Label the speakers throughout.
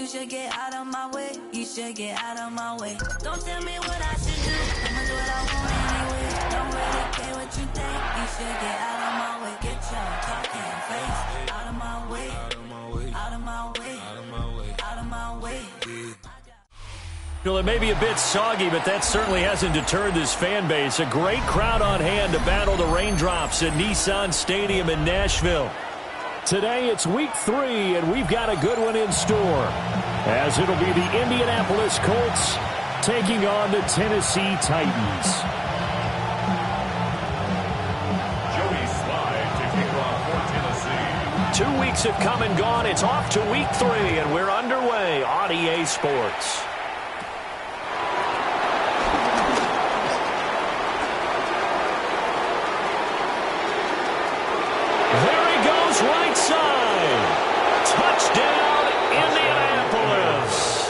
Speaker 1: You should get out of my way. You should get out of my way. Don't tell me what I should do. I'ma do what I want anyway. Don't really care what you think. You should get out of my way. Get your talking face out of my way. Out of my way. Out of my way. Out of my way. Out of my way.
Speaker 2: Well, it may be a bit soggy, but that certainly hasn't deterred this fan base. A great crowd on hand to battle the raindrops at Nissan Stadium in Nashville. Today it's week 3, and we've got a good one in store, as it'll be the Indianapolis Colts taking on the Tennessee Titans.
Speaker 3: Joey Slide to kick off for Tennessee.
Speaker 2: 2 weeks have come and gone. It's off to week 3, and we're underway on EA Sports. Right side. Touchdown, Indianapolis.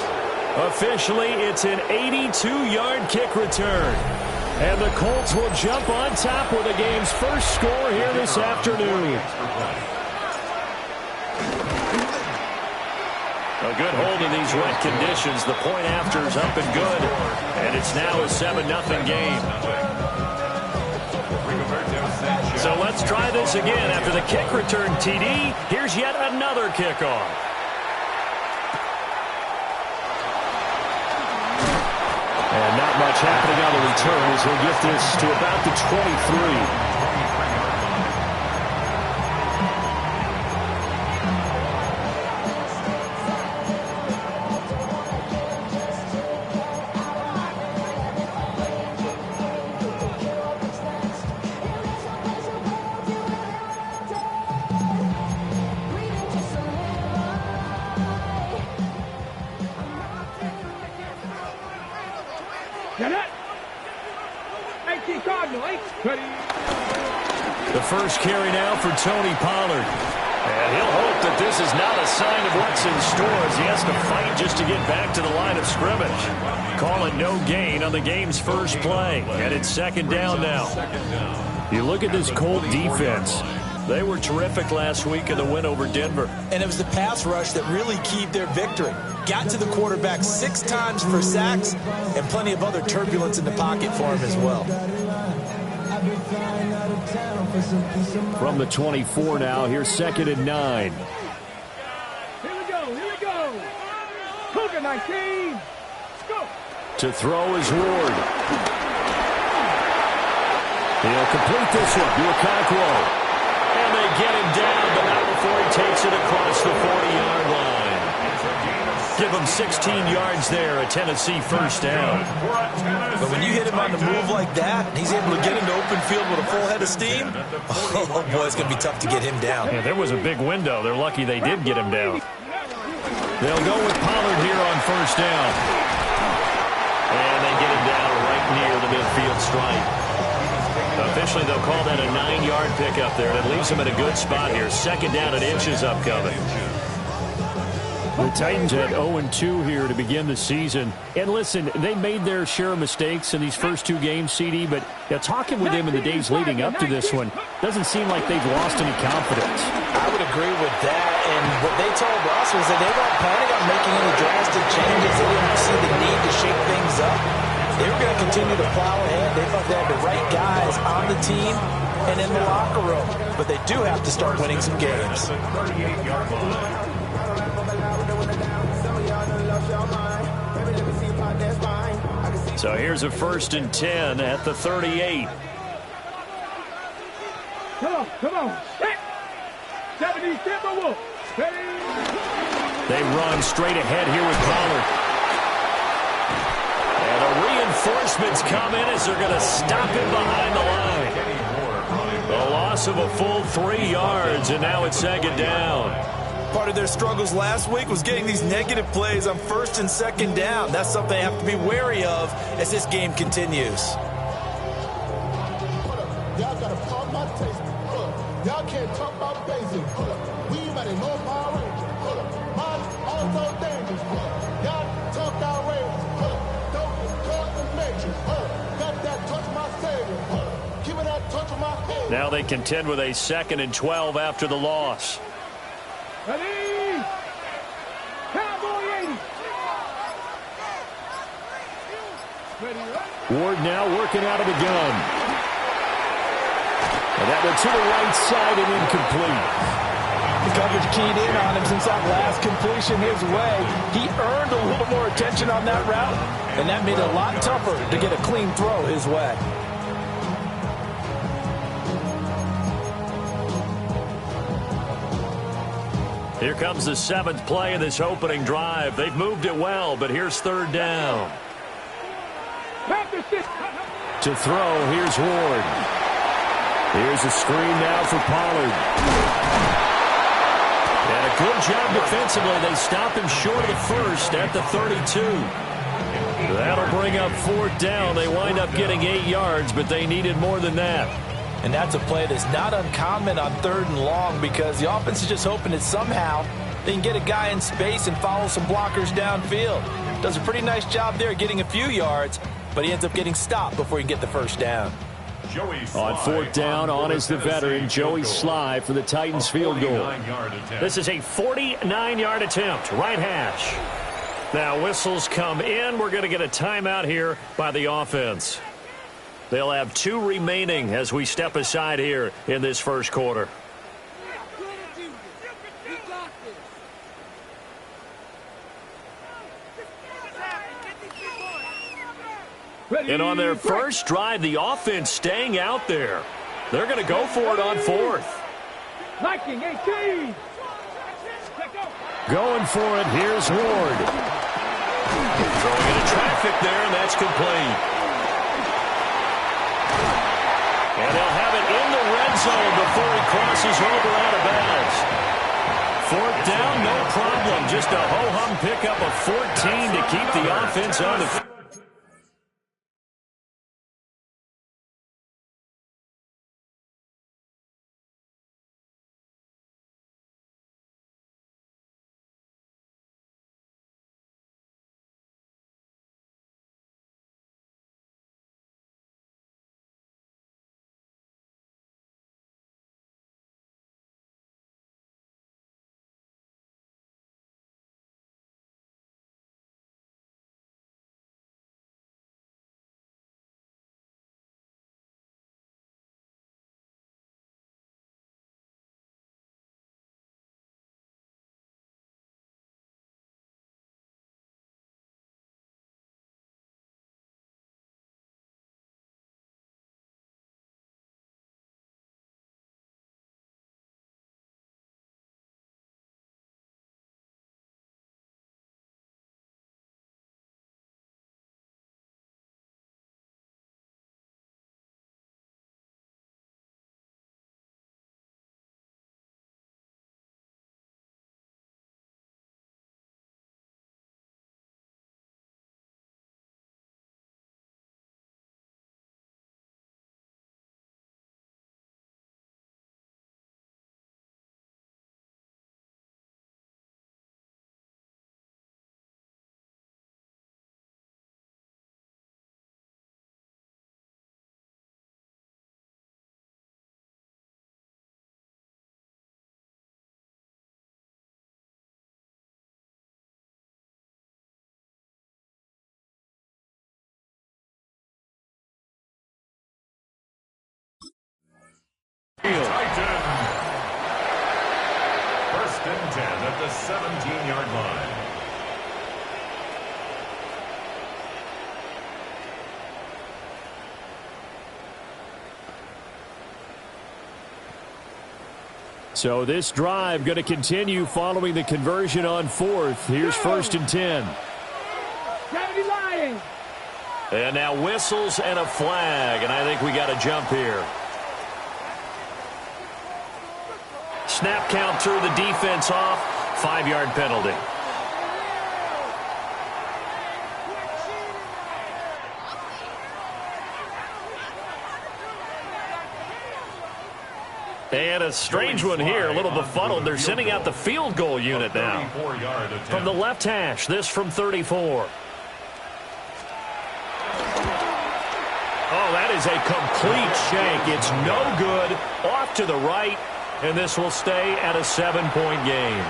Speaker 2: Officially, it's an 82-yard kick return. And the Colts will jump on top with the game's first score here this afternoon. A good hold in these wet conditions. The point after is up and good. And it's now a 7-0 game. So let's try this again. After the kick return TD, here's yet another kickoff. And not much happening on the return as he'll get this to about the 23. The first carry now for Tony Pollard. And he'll hope that this is not a sign of what's in store as he has to fight just to get back to the line of scrimmage. Call it no gain on the game's first play. And it's second down now. You look at this Colt defense. They were terrific last week in the win over Denver.
Speaker 4: And it was the pass rush that really keyed their victory. Got to the quarterback 6 times for sacks and plenty of other turbulence in the pocket for him as well.
Speaker 2: From the 24 now, here's 2nd and 9.
Speaker 5: Here we go. Cougar 19. Let's go.
Speaker 2: To throw is Ward. He'll complete this one to Okonkwo. And they get him down, but not before he takes it across the 40-yard line. Give him 16 yards there, a Tennessee first down.
Speaker 4: But when you hit him on the move like that, and he's able to get into open field with a full head of steam, oh boy, it's going to be tough to get him down.
Speaker 2: Yeah, there was a big window. They're lucky they did get him down. They'll go with Pollard here on first down. And they get him down right near the midfield stripe. Officially, they'll call that a 9-yard pickup there. That leaves him in a good spot here. Second down and inches upcoming. The Titans had 0-2 here to begin the season. And listen, they made their share of mistakes in these first 2 games, CD, but talking with them in the days leading up to this one, doesn't seem like they've lost any confidence.
Speaker 4: I would agree with that, and what they told us was that they weren't planning on making any drastic changes. They didn't see the need to shake things up. They were going to continue to plow ahead. They thought they had the right guys on the team and in the locker room, but they do have to start winning some games.
Speaker 2: So here's a 1st and 10 at the 38.
Speaker 5: Come on. 70, Timberwolf.
Speaker 2: They run straight ahead here with Pollard. And the reinforcements come in as they're going to stop him behind the line. The loss of a full 3 yards, and now it's 2nd down.
Speaker 4: Part of their struggles last week was getting these negative plays on 1st and 2nd down. That's something they have to be wary of as this game continues.
Speaker 6: Y'all gotta pump my taste. Y'all can't talk about basic. We mighty know Power Rangers. Mine also dangerous. Y'all talk outrageous. Don't call the matrix. Got that touch my savior. Give me that touch of my head.
Speaker 2: Now they contend with a 2nd and 12 after the loss.
Speaker 5: Ready? Cowboy 80.
Speaker 2: Ward now working out of the gun. And that went to the right side and incomplete.
Speaker 4: The coverage keyed in on him since that last completion his way. He earned a little more attention on that route, and that made it a lot tougher to get a clean throw his way.
Speaker 2: Here comes the 7th play of this opening drive. They've moved it well, but here's 3rd down. To throw, here's Ward. Here's a screen now for Pollard. And a good job defensively. They stop him short of the first at the 32. That'll bring up 4th down. They wind up getting 8 yards, but they needed more than that.
Speaker 4: And that's a play that's not uncommon on 3rd and long because the offense is just hoping that somehow they can get a guy in space and follow some blockers downfield. Does a pretty nice job there getting a few yards, but he ends up getting stopped before he can get the first down.
Speaker 2: On 4th down, on is the veteran, Joey Sly for the Titans field goal. This is a 49-yard attempt, right hash. Now whistles come in. We're going to get a timeout here by the offense. They'll have 2 remaining as we step aside here in this first quarter. And on their first drive, the offense staying out there. They're going to go for it on 4th.
Speaker 5: 18.
Speaker 2: Going for it, here's Ward. Throwing into traffic there, and that's complete. And they'll have it in the red zone before he crosses over out of bounds. 4th down, no problem. Just a ho-hum pickup of 14 to keep the offense on the field.
Speaker 3: Titan. 1st and 10 at the 17-yard line.
Speaker 2: So this drive going to continue following the conversion on 4th. Here's 1st and 10. And now whistles and a flag, and I think we got a jump here. Snap count threw the defense off. 5-yard penalty. And a strange one here, a little befuddled. They're sending out the field goal unit now. From the left hash, this from 34. Oh, that is a complete shank. It's no good. Off to the right. And this will stay at a 7-point game.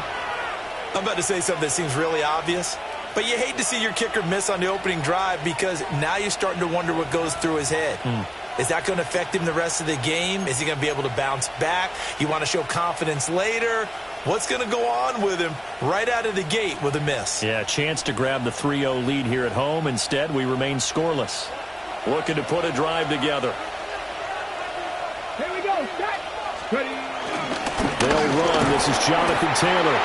Speaker 4: I'm about to say something that seems really obvious, But you hate to see your kicker miss on the opening drive because now you're starting to wonder what goes through his head. Is that going to affect him the rest of the game? Is he going to be able to bounce back? You want to show confidence later? What's going to go on with him right out of the gate with a miss?
Speaker 2: Yeah, chance to grab the 3-0 lead here at home. Instead, we remain scoreless. Looking to put a drive together.
Speaker 5: Here we go. Set. Ready.
Speaker 2: They'll run. This is Jonathan Taylor.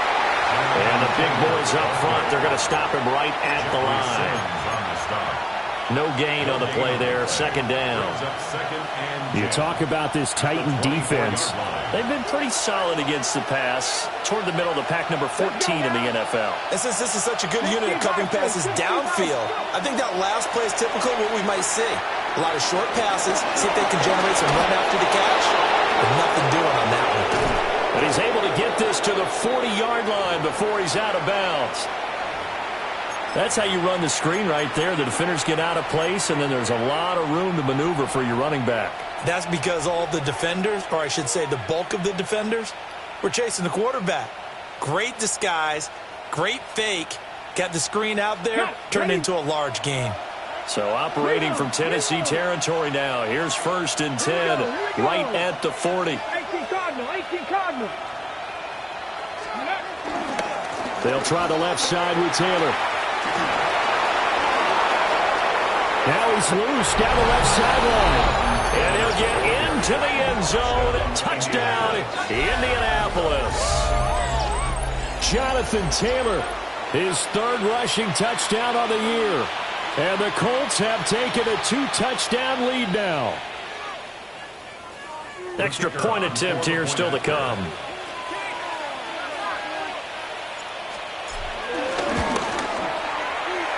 Speaker 2: And the big boys up front, they're going to stop him right at the line. No gain on the play there. Second down.
Speaker 7: You talk about this Titan defense.
Speaker 2: They've been pretty solid against the pass. Toward the middle of the pack, number 14 in the NFL.
Speaker 4: And since this is such a good unit of covering passes downfield, I think that last play is typical of what we might see. A lot of short passes, see if they can generate some run after the catch. But nothing doing on that one.
Speaker 2: But he's able to get this to the 40-yard line before he's out of bounds. That's how you run the screen right there. The defenders get out of place, and then there's a lot of room to maneuver for your running back.
Speaker 4: That's because all the defenders, or I should say the bulk of the defenders, were chasing the quarterback. Great disguise, great fake, got the screen out there, turned into a large gain.
Speaker 2: So operating from Tennessee territory now. Here's 1st and 10, right at the 40.
Speaker 5: 18 Cardinal.
Speaker 7: They'll try the left side with Taylor. Now he's loose down the left sideline.
Speaker 2: And he'll get into the end zone. Touchdown, Indianapolis.
Speaker 7: Jonathan Taylor, his 3rd rushing touchdown on the year. And the Colts have taken a 2-touchdown lead now.
Speaker 2: Extra point attempt here still to come.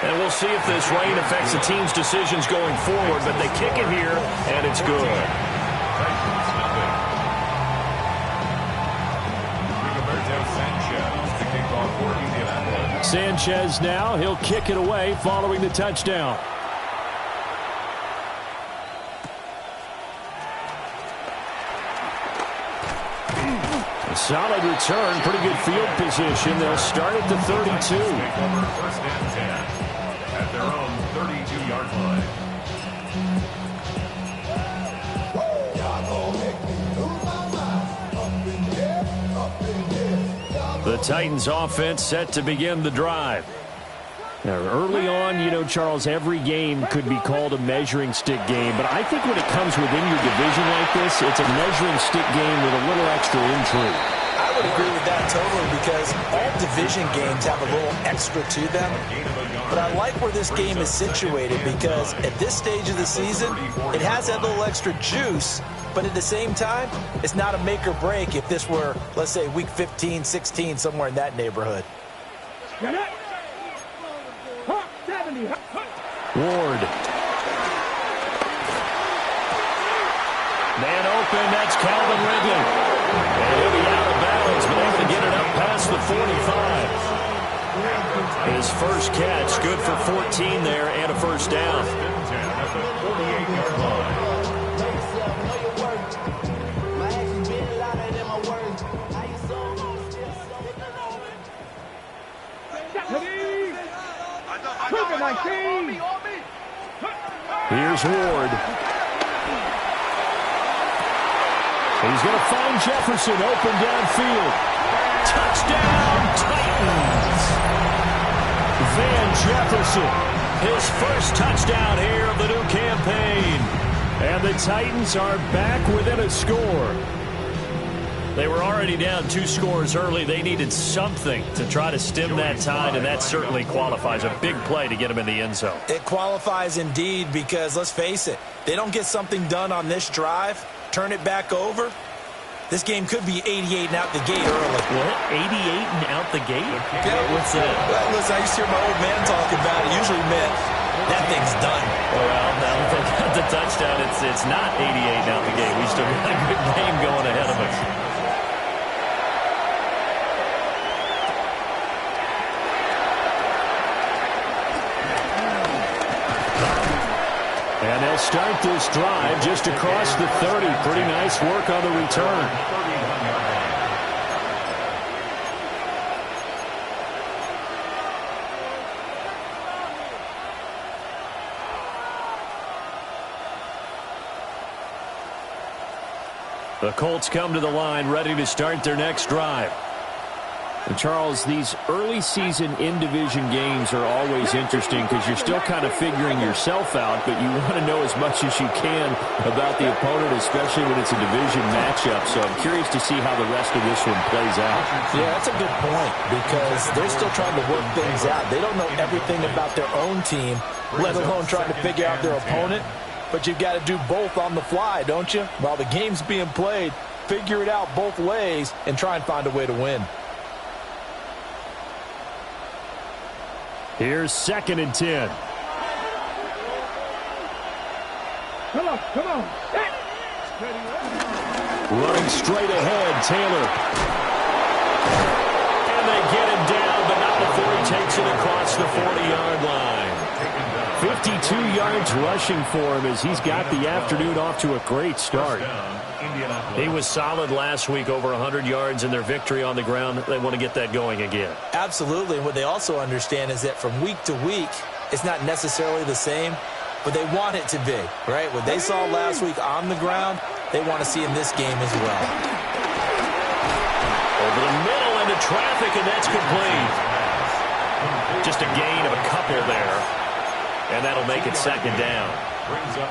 Speaker 2: And we'll see if this rain affects the team's decisions going forward, but they kick it here, and it's good.
Speaker 7: Sanchez now, he'll kick it away following the touchdown.
Speaker 2: A solid return, pretty good field position. They'll start at the 32.
Speaker 3: First and 10 at their own 32-yard line.
Speaker 2: The Titans offense set to begin the drive.
Speaker 7: Now, early on, you know, Charles, every game could be called a measuring stick game, but I think when it comes within your division like this, it's a measuring stick game with a little extra intrigue.
Speaker 4: I would agree with that totally because all division games have a little extra to them. But I like where this game is situated because at this stage of the season, it has that little extra juice, but at the same time, it's not a make or break if this were, let's say, week 15, 16, somewhere in that neighborhood.
Speaker 2: Ward. Man open, that's Calvin Ridley. And he'll be out of bounds, but able to get it up past the 45. His first catch, good for 14 there and a first down.
Speaker 7: Here's Ward. He's going to find Jefferson open downfield.
Speaker 2: Touchdown, Titans!
Speaker 7: Van Jefferson.
Speaker 2: His first touchdown here of the new campaign.
Speaker 7: And the Titans are back within a score.
Speaker 2: They were already down 2 scores early. They needed something to try to stem that tide, and that certainly qualifies. A big play to get them in the end zone.
Speaker 4: It qualifies indeed because, let's face it, they don't get something done on this drive, turn it back over, this game could be 88 and out the gate early.
Speaker 2: What? 88 and out the gate?
Speaker 4: Yeah.
Speaker 2: What's that?
Speaker 4: Well, listen, I used to hear my old man talk about it. Usually meant that thing's done.
Speaker 2: Well, now that they got the touchdown, it's not 88 and out the gate. We still got a good game going ahead of us.
Speaker 7: And they'll start this drive just across the 30. Pretty nice work on the return.
Speaker 2: The Colts come to the line ready to start their next drive.
Speaker 7: And Charles, these early season in-division games are always interesting because you're still kind of figuring yourself out, but you want to know as much as you can about the opponent, especially when it's a division matchup. So I'm curious to see how the rest of this one plays out.
Speaker 4: Yeah, that's a good point because they're still trying to work things out. They don't know everything about their own team, let alone trying to figure out their opponent. But you've got to do both on the fly, don't you? While the game's being played, figure it out both ways and try and find a way to win.
Speaker 7: Here's 2nd and 10.
Speaker 5: Come on.
Speaker 7: Running straight ahead, Taylor.
Speaker 2: And they get him down, but not before he takes it across the 40-yard line.
Speaker 7: 52 yards rushing for him as he's got the afternoon off to a great start.
Speaker 2: He was solid last week, over 100 yards in their victory on the ground. They want to get that going again.
Speaker 4: Absolutely. And what they also understand is that from week to week, it's not necessarily the same, but they want it to be, right? What they saw last week on the ground, they want to see in this game as well.
Speaker 2: Over the middle into traffic, and that's complete. Just a gain of a couple there, and that'll make it 2nd down.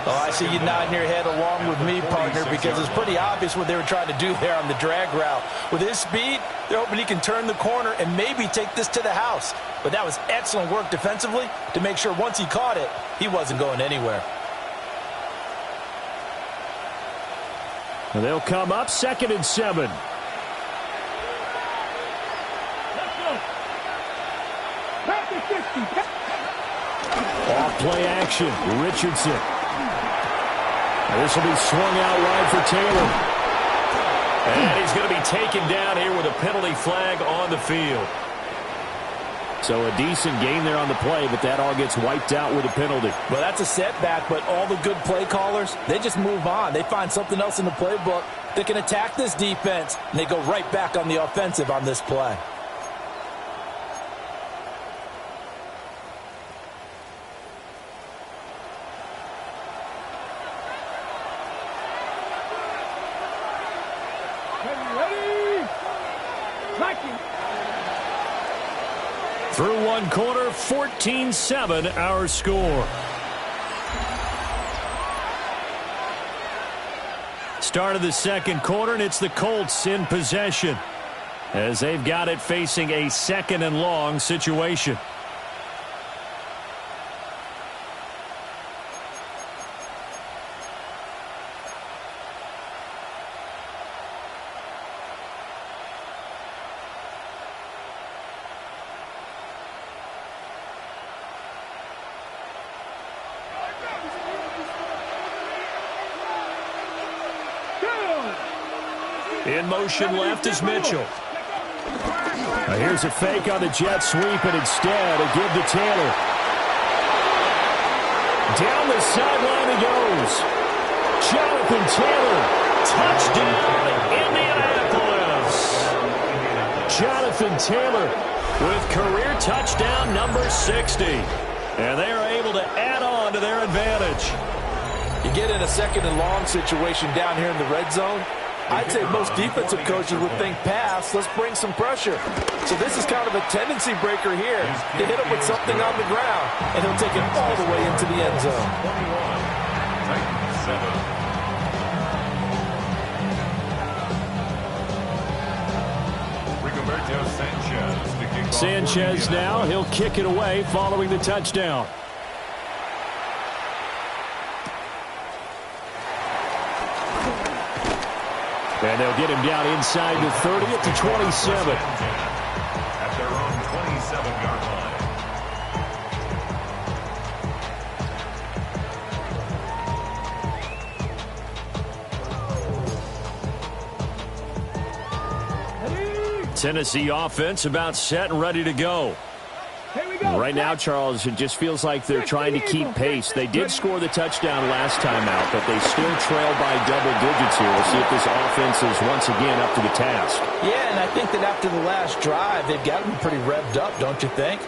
Speaker 4: Oh, I see you nodding your head along with me, partner, because it's pretty obvious what they were trying to do there on the drag route. With his speed, they're hoping he can turn the corner and maybe take this to the house. But that was excellent work defensively to make sure once he caught it, he wasn't going anywhere.
Speaker 7: And they'll come up 2nd and 7. Off play action, Richardson. This will be swung out wide for Taylor.
Speaker 2: And he's going to be taken down here with a penalty flag on the field.
Speaker 7: So a decent gain there on the play, but that all gets wiped out with a penalty.
Speaker 4: Well, that's a setback, but all the good play callers, they just move on. They find something else in the playbook that can attack this defense, and they go right back on the offensive on this play.
Speaker 2: Through one quarter, 14-7 our score. Start of the 2nd quarter, and it's the Colts in possession as they've got it facing a 2nd and long situation. In motion left is Mitchell.
Speaker 7: Here's a fake on the jet sweep, and instead a give to Taylor. Down the sideline he goes. Jonathan Taylor, touchdown Indianapolis. Jonathan Taylor with career touchdown number 60. And they are able to add on to their advantage.
Speaker 4: You get in a 2nd and long situation down here in the red zone, I'd say most defensive coaches would think pass, let's bring some pressure. So this is kind of a tendency breaker here to hit him with something on the ground, and he'll take it all the way into the end zone.
Speaker 3: 21,
Speaker 7: Sanchez now, he'll kick it away following the touchdown. And they'll get him down inside the 30 at the 27.
Speaker 3: At their own 27-yard line.
Speaker 2: Tennessee offense about set and ready to go.
Speaker 7: Right now, Charles, it just feels like they're trying to keep pace. They did score the touchdown last time out, but they still trail by double digits here. We'll see if this offense is once again up to the task.
Speaker 4: Yeah, and I think that after the last drive, they've got them pretty revved up, don't you think?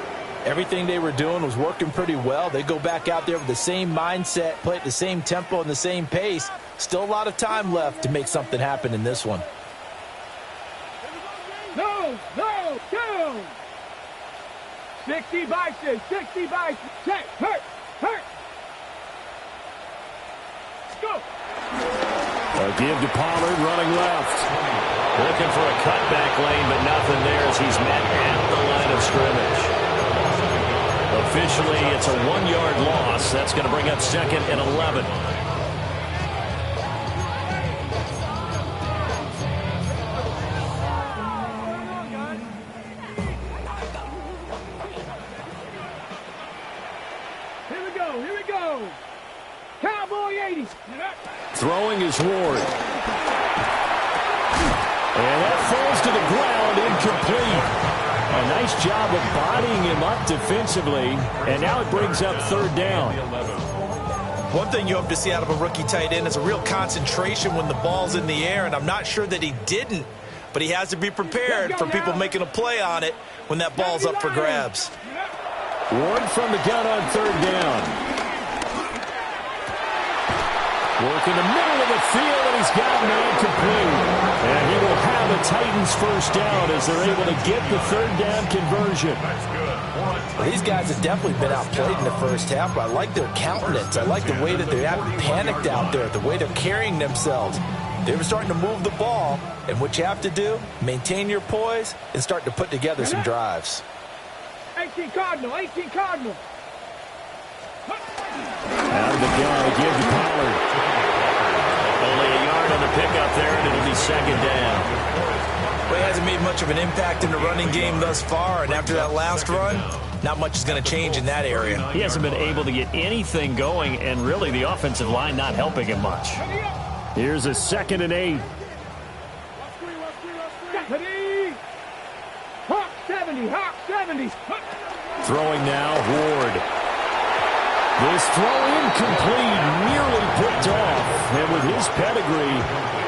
Speaker 4: Everything they were doing was working pretty well. They go back out there with the same mindset, play at the same tempo and the same pace. Still a lot of time left to make something happen in this one.
Speaker 5: No, no, go! 60 biceps, 60 biceps, check, hurt, hurt. Go!
Speaker 7: A give to Pollard running left.
Speaker 2: Looking for a cutback lane, but nothing there as he's met at the line of scrimmage. Officially, it's a 1-yard loss. That's going to bring up 2nd and 11.
Speaker 5: Here we go. Cowboy 80.
Speaker 7: Throwing is Ward. And that falls to the ground, incomplete. A nice job of bodying him up defensively, and now it brings up 3rd down.
Speaker 4: One thing you hope to see out of a rookie tight end is a real concentration when the ball's in the air, and I'm not sure that he didn't, but he has to be prepared for people making a play on it when that ball's up for grabs.
Speaker 7: Ward from the gun on 3rd down. Work in the middle of the field, and he's got man complete. And he will have the Titans 1st down as they're able to get the 3rd down conversion.
Speaker 4: Well, these guys have definitely been outplayed in the first half, but I like their countenance. I like the way that they haven't panicked out there, the way they're carrying themselves. They were starting to move the ball, and what you have to do, maintain your poise and start to put together some drives.
Speaker 5: 18 Cardinal, 18 Cardinal.
Speaker 7: Out of the gun, a give to Pollard.
Speaker 2: Only a yard on the pickup there, and it'll be 2nd down.
Speaker 4: Well, he hasn't made much of an impact in the running game thus far, and after that last run, not much is going to change in that area.
Speaker 2: He hasn't been able to get anything going, and really the offensive line not helping him much.
Speaker 7: Here's a 2nd and 8.
Speaker 5: Hawk 70, Hawk 70.
Speaker 7: Throwing now, Ward. This throw incomplete, nearly picked off. And with his pedigree,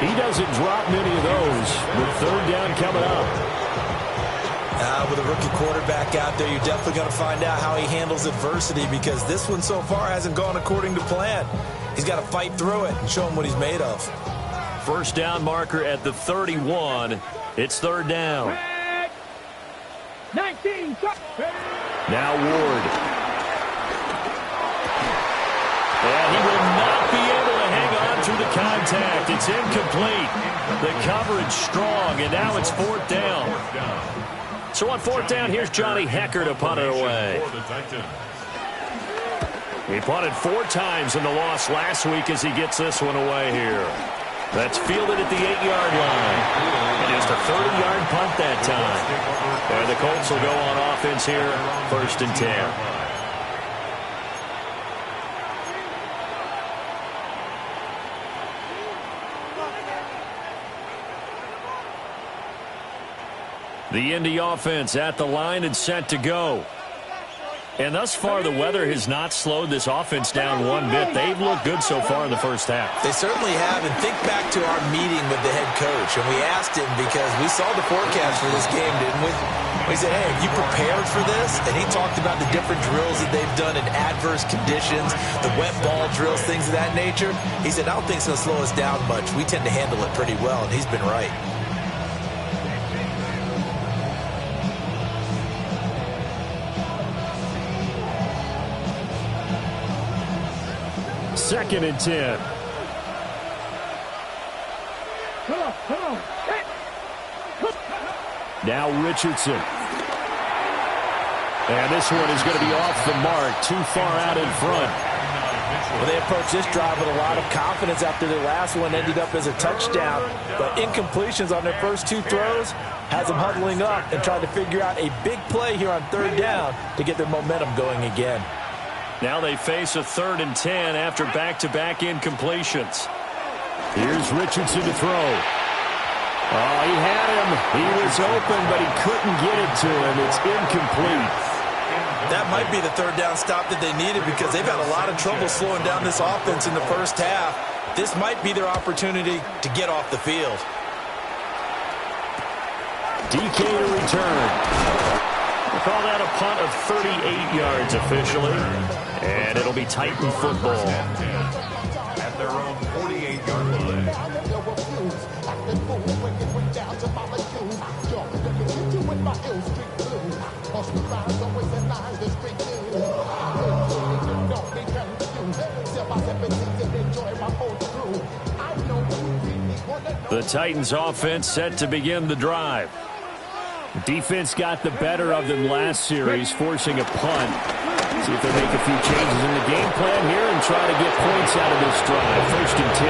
Speaker 7: he doesn't drop many of those. With 3rd down coming up.
Speaker 4: With a rookie quarterback out there, you're definitely going to find out how he handles adversity, because this one so far hasn't gone according to plan. He's got to fight through it and show him what he's made of.
Speaker 2: 1st down marker at the 31. It's 3rd down.
Speaker 5: 19.
Speaker 7: Now Ward.
Speaker 2: And he will not be able to hang on through the contact. It's incomplete. The coverage strong, and now it's 4th down. So on 4th down, here's Johnny Hecker to punt it away. He punted 4 times in the loss last week as he gets this one away here. That's fielded at the 8-yard line. And just a 30-yard punt that time. And the Colts will go on offense here, 1st and 10. The Indy offense at the line and set to go. And thus far, the weather has not slowed this offense down one bit. They've looked good so far in the first half.
Speaker 4: They certainly have. And think back to our meeting with the head coach. And we asked him, because we saw the forecast for this game, didn't we? We said, hey, have you prepared for this? And he talked about the different drills that they've done in adverse conditions, the wet ball drills, things of that nature. He said, I don't think it's going to slow us down much. We tend to handle it pretty well, and he's been right.
Speaker 7: 2nd and 10.
Speaker 5: Come on.
Speaker 7: Now Richardson. And this one is going to be off the mark, too far out in front.
Speaker 4: Well, they approached this drive with a lot of confidence after their last one ended up as a touchdown. But incompletions on their first 2 throws has them huddling up and trying to figure out a big play here on 3rd down to get their momentum going again.
Speaker 2: Now they face a 3rd and 10 after back-to-back incompletions.
Speaker 7: Here's Richardson to throw. Oh, he had him. He was open, but he couldn't get it to him. It's incomplete.
Speaker 4: That might be the 3rd down stop that they needed, because they've had a lot of trouble slowing down this offense in the first half. This might be their opportunity to get off the field.
Speaker 7: DK to return.
Speaker 2: We'll call that a punt of 38 yards officially. And it'll be Titan football.
Speaker 3: At their own 48-yard line.
Speaker 2: The Titans offense set to begin the drive. Defense got the better of them last series, forcing a punt. See if they make a few changes in the game plan here and try to get points out of this drive. 1st and 10.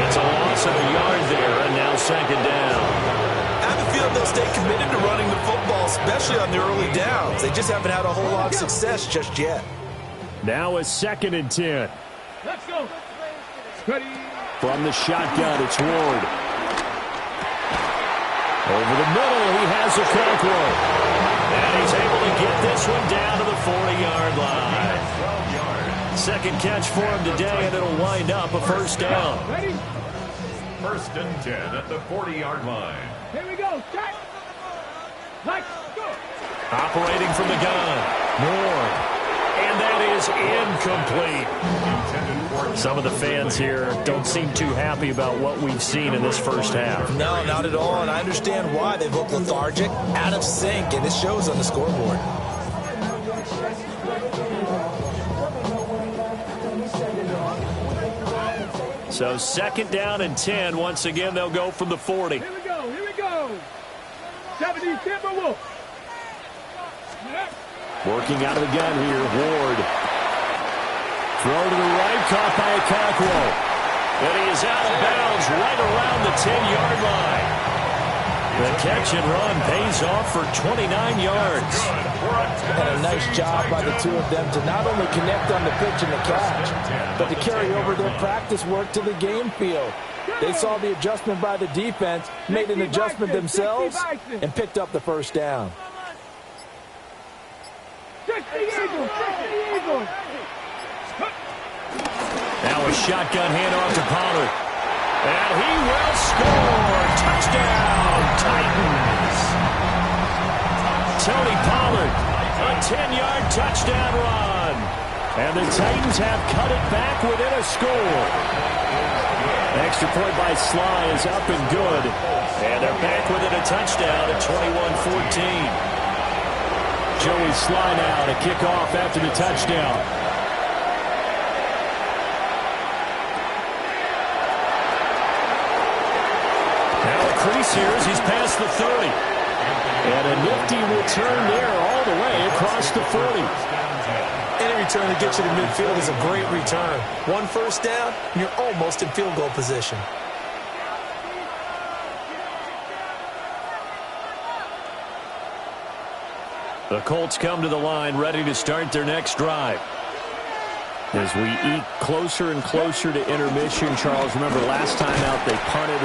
Speaker 2: It's a loss of a yard there, and now 2nd down.
Speaker 4: I have a feeling they'll stay committed to running the football, especially on the early downs. They just haven't had a whole lot of success just yet.
Speaker 2: Now a 2nd and 10.
Speaker 5: Let's go. Ready.
Speaker 2: From the shotgun, it's Ward. Over the middle, he has a Conqueror. And he's able to get this one down to the 40-yard line. 2nd catch for him today, and it'll wind up a 1st down.
Speaker 5: Ready?
Speaker 3: 1st and 10 at the 40-yard line.
Speaker 5: Here we go. Check. Let's go.
Speaker 2: Operating from the gun. Ward. And that is incomplete. Some of the fans here don't seem too happy about what we've seen in this first half.
Speaker 4: No, not at all, and I understand why. They've looked lethargic, out of sync, and it shows on the scoreboard.
Speaker 2: So 2nd down and 10. Once again, they'll go from the 40.
Speaker 5: Here we go. Here we go. 70 Timberwolves.
Speaker 2: Working out of the gun here, Ward. Throw to the right, caught by Okakwo. And he is out of bounds right around the 10-yard line. The catch and run pays off for 29 yards.
Speaker 4: And a nice job by the two of them to not only connect on the pitch and the catch, but to carry over their practice work to the game field. They saw the adjustment by the defense, made an adjustment themselves, and picked up the 1st down.
Speaker 2: Now a shotgun handoff to Pollard. And he will score. Touchdown, Titans. Tony Pollard, a 10-yard touchdown run. And the Titans have cut it back within a score. Extra point by Sly is up and good. And they're back within a touchdown at 21-14. Joey Sly now to kick off after the touchdown. Now a crease here as he's past the 30. And a nifty return there all the way across the 40.
Speaker 4: Any return that gets you to midfield is a great return. 1 1st down, and you're almost in field goal position.
Speaker 2: The Colts come to the line ready to start their next drive. As we eke closer and closer to intermission, Charles, remember last time out they punted.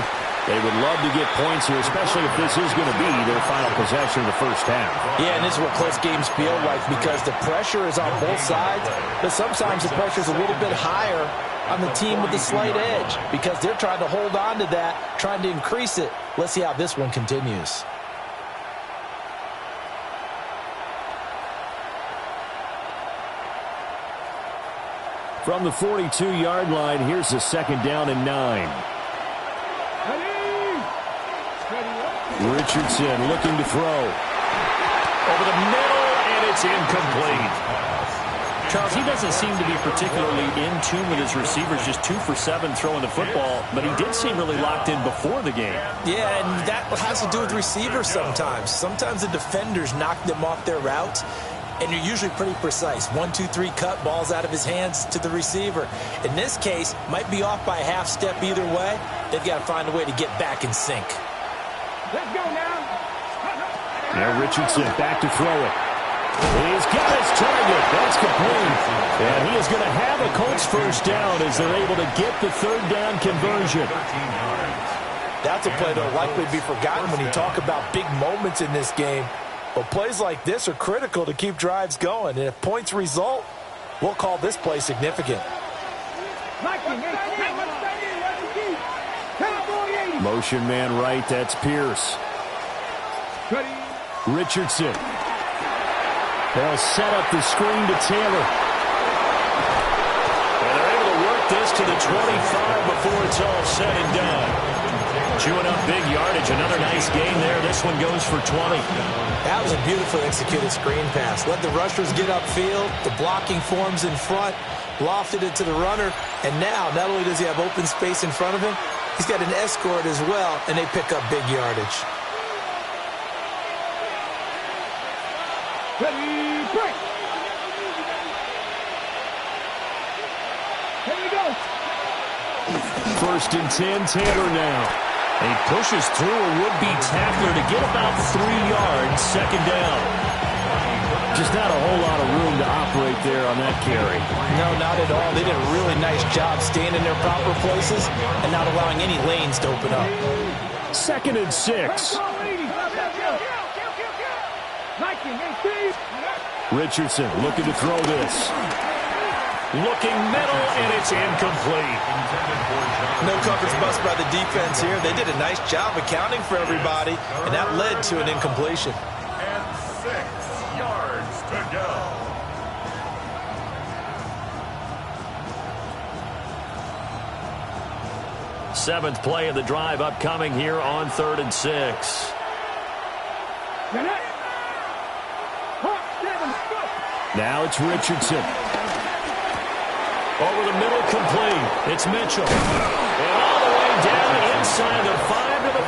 Speaker 2: They would love to get points here, especially if this is going to be their final possession of the first half.
Speaker 4: Yeah, and this is what close games feel like because the pressure is on both sides, but sometimes the pressure is a little bit higher on the team with the slight edge because they're trying to hold on to that, trying to increase it. Let's see how this one continues.
Speaker 2: From the 42-yard line, here's a 2nd down and 9. Richardson looking to throw. Over the middle, and it's incomplete.
Speaker 8: Charles, he doesn't seem to be particularly in tune with his receivers, just 2 for 7 throwing the football, but he did seem really locked in before the game.
Speaker 4: Yeah, and that has to do with receivers sometimes. Sometimes the defenders knock them off their routes, and you're usually pretty precise. 1, 2, 3 cut, balls out of his hands to the receiver. In this case, might be off by a half step either way. They've got to find a way to get back in sync.
Speaker 5: Let's go now.
Speaker 2: Now Richardson back to throw it. He's got his target. That's complete. And he is going to have a Colts 1st down as they're able to get the 3rd down conversion.
Speaker 4: That's a play that will likely be forgotten when you talk about big moments in this game. But plays like this are critical to keep drives going. And if points result, we'll call this play significant.
Speaker 2: Motion man right, that's Pierce.
Speaker 7: Richardson. They'll set up the screen to Taylor.
Speaker 2: And they're able to work this to the 25 before it's all said and done. Chewing up big yardage. Another nice gain there. This one goes for 20.
Speaker 4: That was a beautifully executed screen pass. Let the rushers get upfield. The blocking forms in front. Lofted it to the runner. And now, not only does he have open space in front of him, he's got an escort as well, and they pick up big yardage.
Speaker 5: Ready, break. Here we go.
Speaker 7: 1st and 10, Taylor now.
Speaker 8: He pushes through a would-be tackler to get about 3 yards, 2nd down.
Speaker 7: Just not a whole lot of room to operate there on that carry.
Speaker 4: No, not at all. They did a really nice job staying in their proper places and not allowing any lanes to open up.
Speaker 7: 2nd and 6. Richardson looking to throw this.
Speaker 2: Looking middle, and it's incomplete.
Speaker 4: No coverage bust by the defense here. They did a nice job accounting for everybody, and that led to an incompletion.
Speaker 3: And 6 yards to go.
Speaker 2: Seventh play of the drive upcoming here on 3rd and 6.
Speaker 7: Now it's Richardson.
Speaker 2: Over the middle, complete. It's Mitchell. And all the way down inside the 5 to the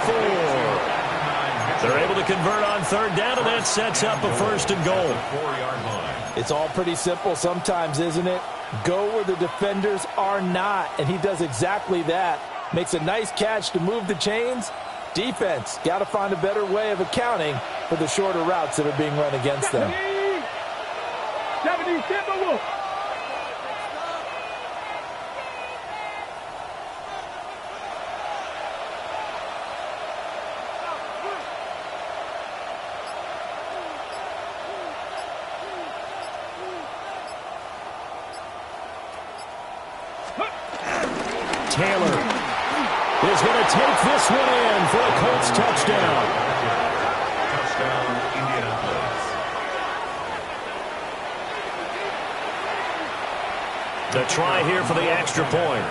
Speaker 2: 4. They're able to convert on 3rd down, and that sets up a 1st and goal.
Speaker 3: 4-yard line.
Speaker 4: It's all pretty simple sometimes, isn't it? Go where the defenders are not, and he does exactly that. Makes a nice catch to move the chains. Defense, got to find a better way of accounting for the shorter routes that are being run against them.
Speaker 5: 70,
Speaker 7: Taylor is going to take this one in for a Colts touchdown.
Speaker 3: Touchdown, Indianapolis.
Speaker 2: The try here for the extra point.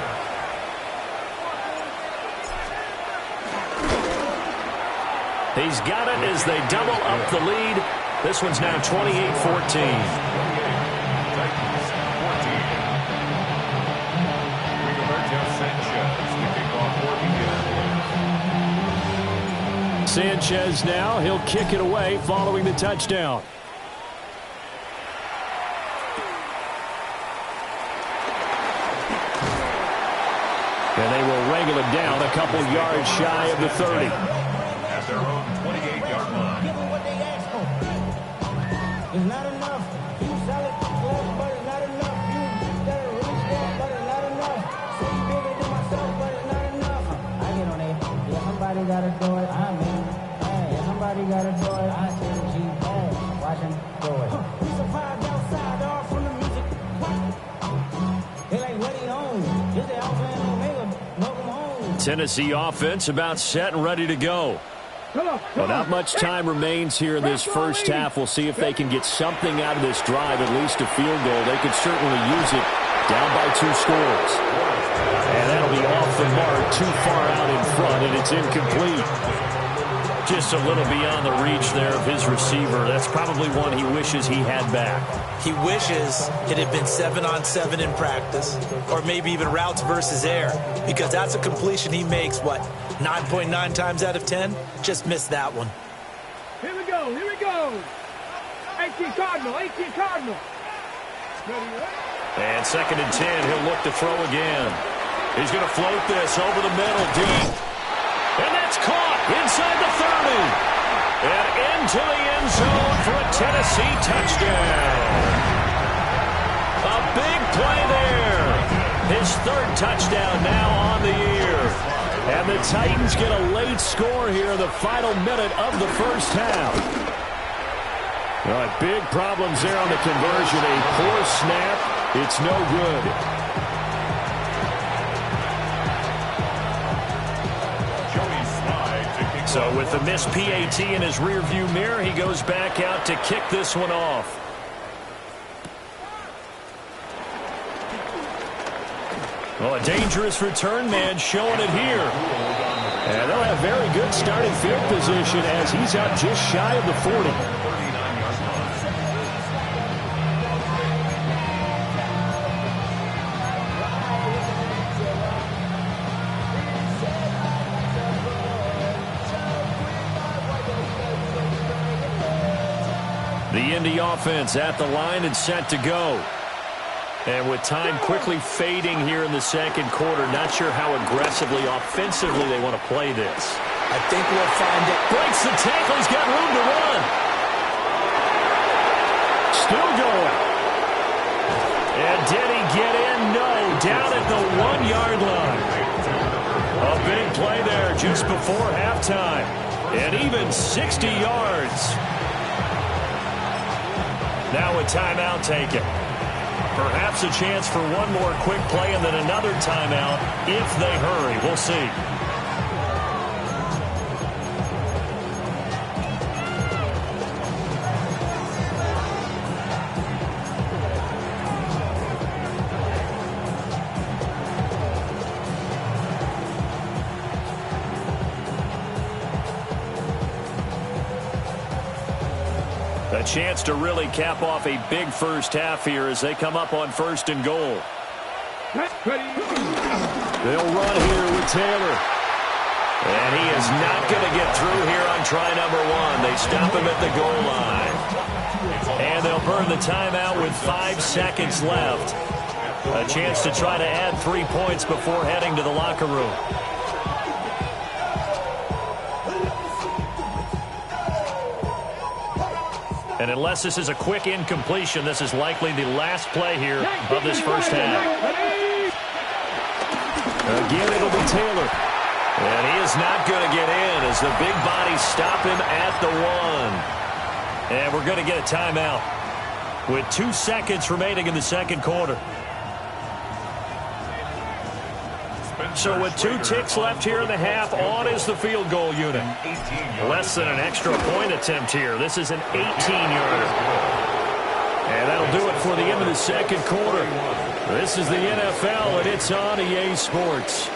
Speaker 2: He's got it as they double up the lead. This one's now 28-14.
Speaker 7: Sanchez now, he'll kick it away following the touchdown. And they will wrangle it down a couple yards shy of the 30.
Speaker 3: At their own 28-yard line.
Speaker 9: Give them what they asked for. It's not enough. You solid, but it's not enough. You got a really strong, but it's not enough. Say you bigger than myself, but it's not enough. I get on it. Yeah, somebody gotta do it. I mean, hey, somebody gotta do it. I say the G, hey, watch him do it. We survived outside, all from the music. They like, what he owns? This the Alpha and Omega. Welcome home.
Speaker 2: Tennessee offense about set and ready to go.
Speaker 7: Well, not much time remains here in this first half. We'll see if they can get something out of this drive, at least a field goal. They could certainly use it down by 2 scores. And that'll be off the mark, too far out in front, and it's incomplete.
Speaker 2: Just a little beyond the reach there of his receiver. That's probably one he wishes he had back.
Speaker 4: He wishes it had been 7-on-7 in practice, or maybe even routes versus air, because that's a completion he makes, 9.9 times out of 10? Just missed that one.
Speaker 5: Here we go, here we go. 18 Cardinal, 18 Cardinal.
Speaker 2: And 2nd and 10, he'll look to throw again. He's going to float this over the middle, deep. And that's caught inside the 30. And into the end zone for a Tennessee touchdown. A big play there. His 3rd touchdown now on the year. And the Titans get a late score here in the final minute of the first half.
Speaker 7: All right, big problems there on the conversion. A poor snap. It's no good. So with the missed PAT in his rearview mirror, he goes back out to kick this one off. Well, a dangerous return man showing it here. And they'll have very good starting field position as he's out just shy of the 40. The Indy offense at the line and set to go. And with time quickly fading here in the second quarter, not sure how aggressively, offensively they want to play this.
Speaker 4: I think we'll find it.
Speaker 7: Breaks the tackle. He's got room to run. Still going. And did he get in? No. Down at the 1-yard line. A big play there just before halftime. And even 60 yards. Now a timeout taken. Perhaps a chance for one more quick play and then another timeout if they hurry. We'll see. A chance to really cap off a big first half here as they come up on 1st and goal. They'll run here with Taylor. And he is not going to get through here on try number 1. They stop him at the goal line. And they'll burn the timeout with 5 seconds left. A chance to try to add 3 points before heading to the locker room. And unless this is a quick incompletion, this is likely the last play here of this first half. Again, it'll be Taylor. And he is not going to get in as the big bodies stop him at the 1. And we're going to get a timeout with 2 seconds remaining in the second quarter. So with 2 ticks left here in the half, on is the field goal unit. Less than an extra point attempt here. This is an 18-yarder. And that'll do it for the end of the second quarter. This is the NFL, and it's on EA Sports.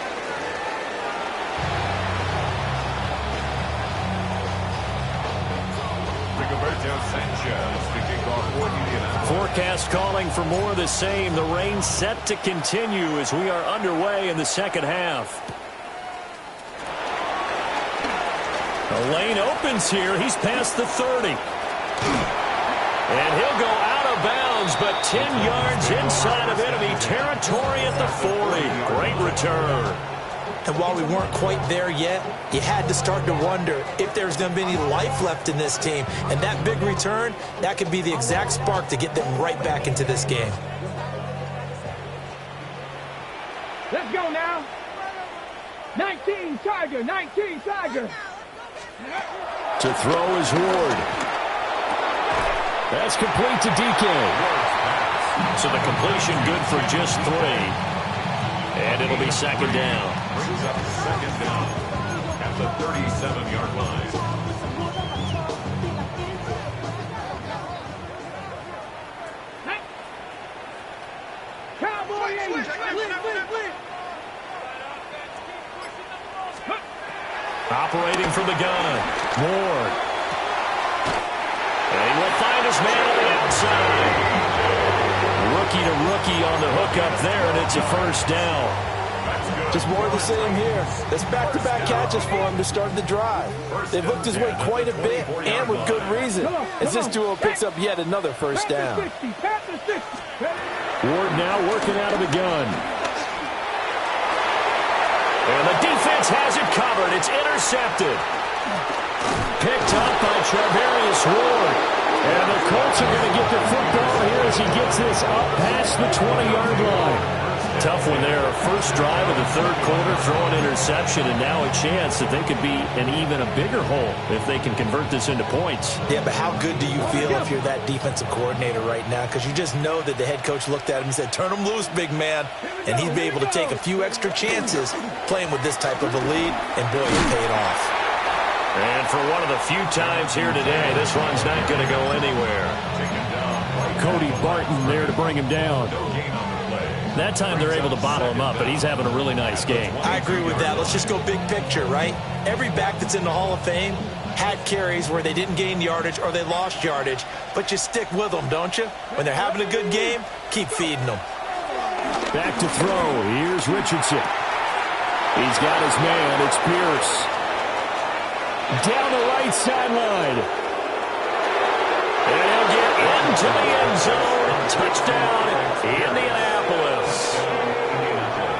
Speaker 7: Forecast calling for more of the same. The rain set to continue as we are underway in the second half. The lane opens here. He's past the 30. And he'll go out of bounds, but 10 yards inside of enemy territory at the 40. Great return.
Speaker 4: And while we weren't quite there yet, you had to start to wonder if there's going to be any life left in this team. And that big return, that could be the exact spark to get them right back into this game.
Speaker 5: Let's go now. 19 Tiger, 19 Tiger.
Speaker 7: To throw is Ward. That's complete to DK. So the completion good for just 3. And it'll be second down.
Speaker 3: Brings up second down at the 37-yard line.
Speaker 5: Cowboy
Speaker 7: operating from the gun. Ward. And he will find his man on the outside. Rookie to rookie on the hook up there, and it's a first down.
Speaker 4: Just more of the same here. That's back-to-back catches for him to start the drive. They've looked his way quite a bit, and with good reason, as this duo picks up yet another first down.
Speaker 7: Ward now working out of the gun. And the defense has it covered. It's intercepted. Picked up by Charvarius Ward. And the Colts are going to get the football here as he gets this up past the 20-yard line. Tough one there. First drive of the third quarter, throw an interception, and now a chance that they could be in even a bigger hole if they can convert this into points.
Speaker 4: Yeah, but how good do you feel if you're that defensive coordinator right now? Because you just know that the head coach looked at him and said, turn him loose, big man. And he'd be able to take a few extra chances playing with this type of a lead, and boy, it paid off.
Speaker 2: And for one of the few times here today, this one's not going to go anywhere.
Speaker 7: Cody Barton there to bring him down.
Speaker 2: That time they're able to bottle him up, but he's having a really nice game.
Speaker 4: I agree with that. Let's just go big picture, right? Every back that's in the Hall of Fame had carries where they didn't gain yardage or they lost yardage, but you stick with them, don't you? When they're having a good game, keep feeding them.
Speaker 7: Back to throw. Here's Richardson. He's got his man. It's Pierce. Down the right sideline.
Speaker 2: And he'll get into the end zone. Touchdown, Indianapolis.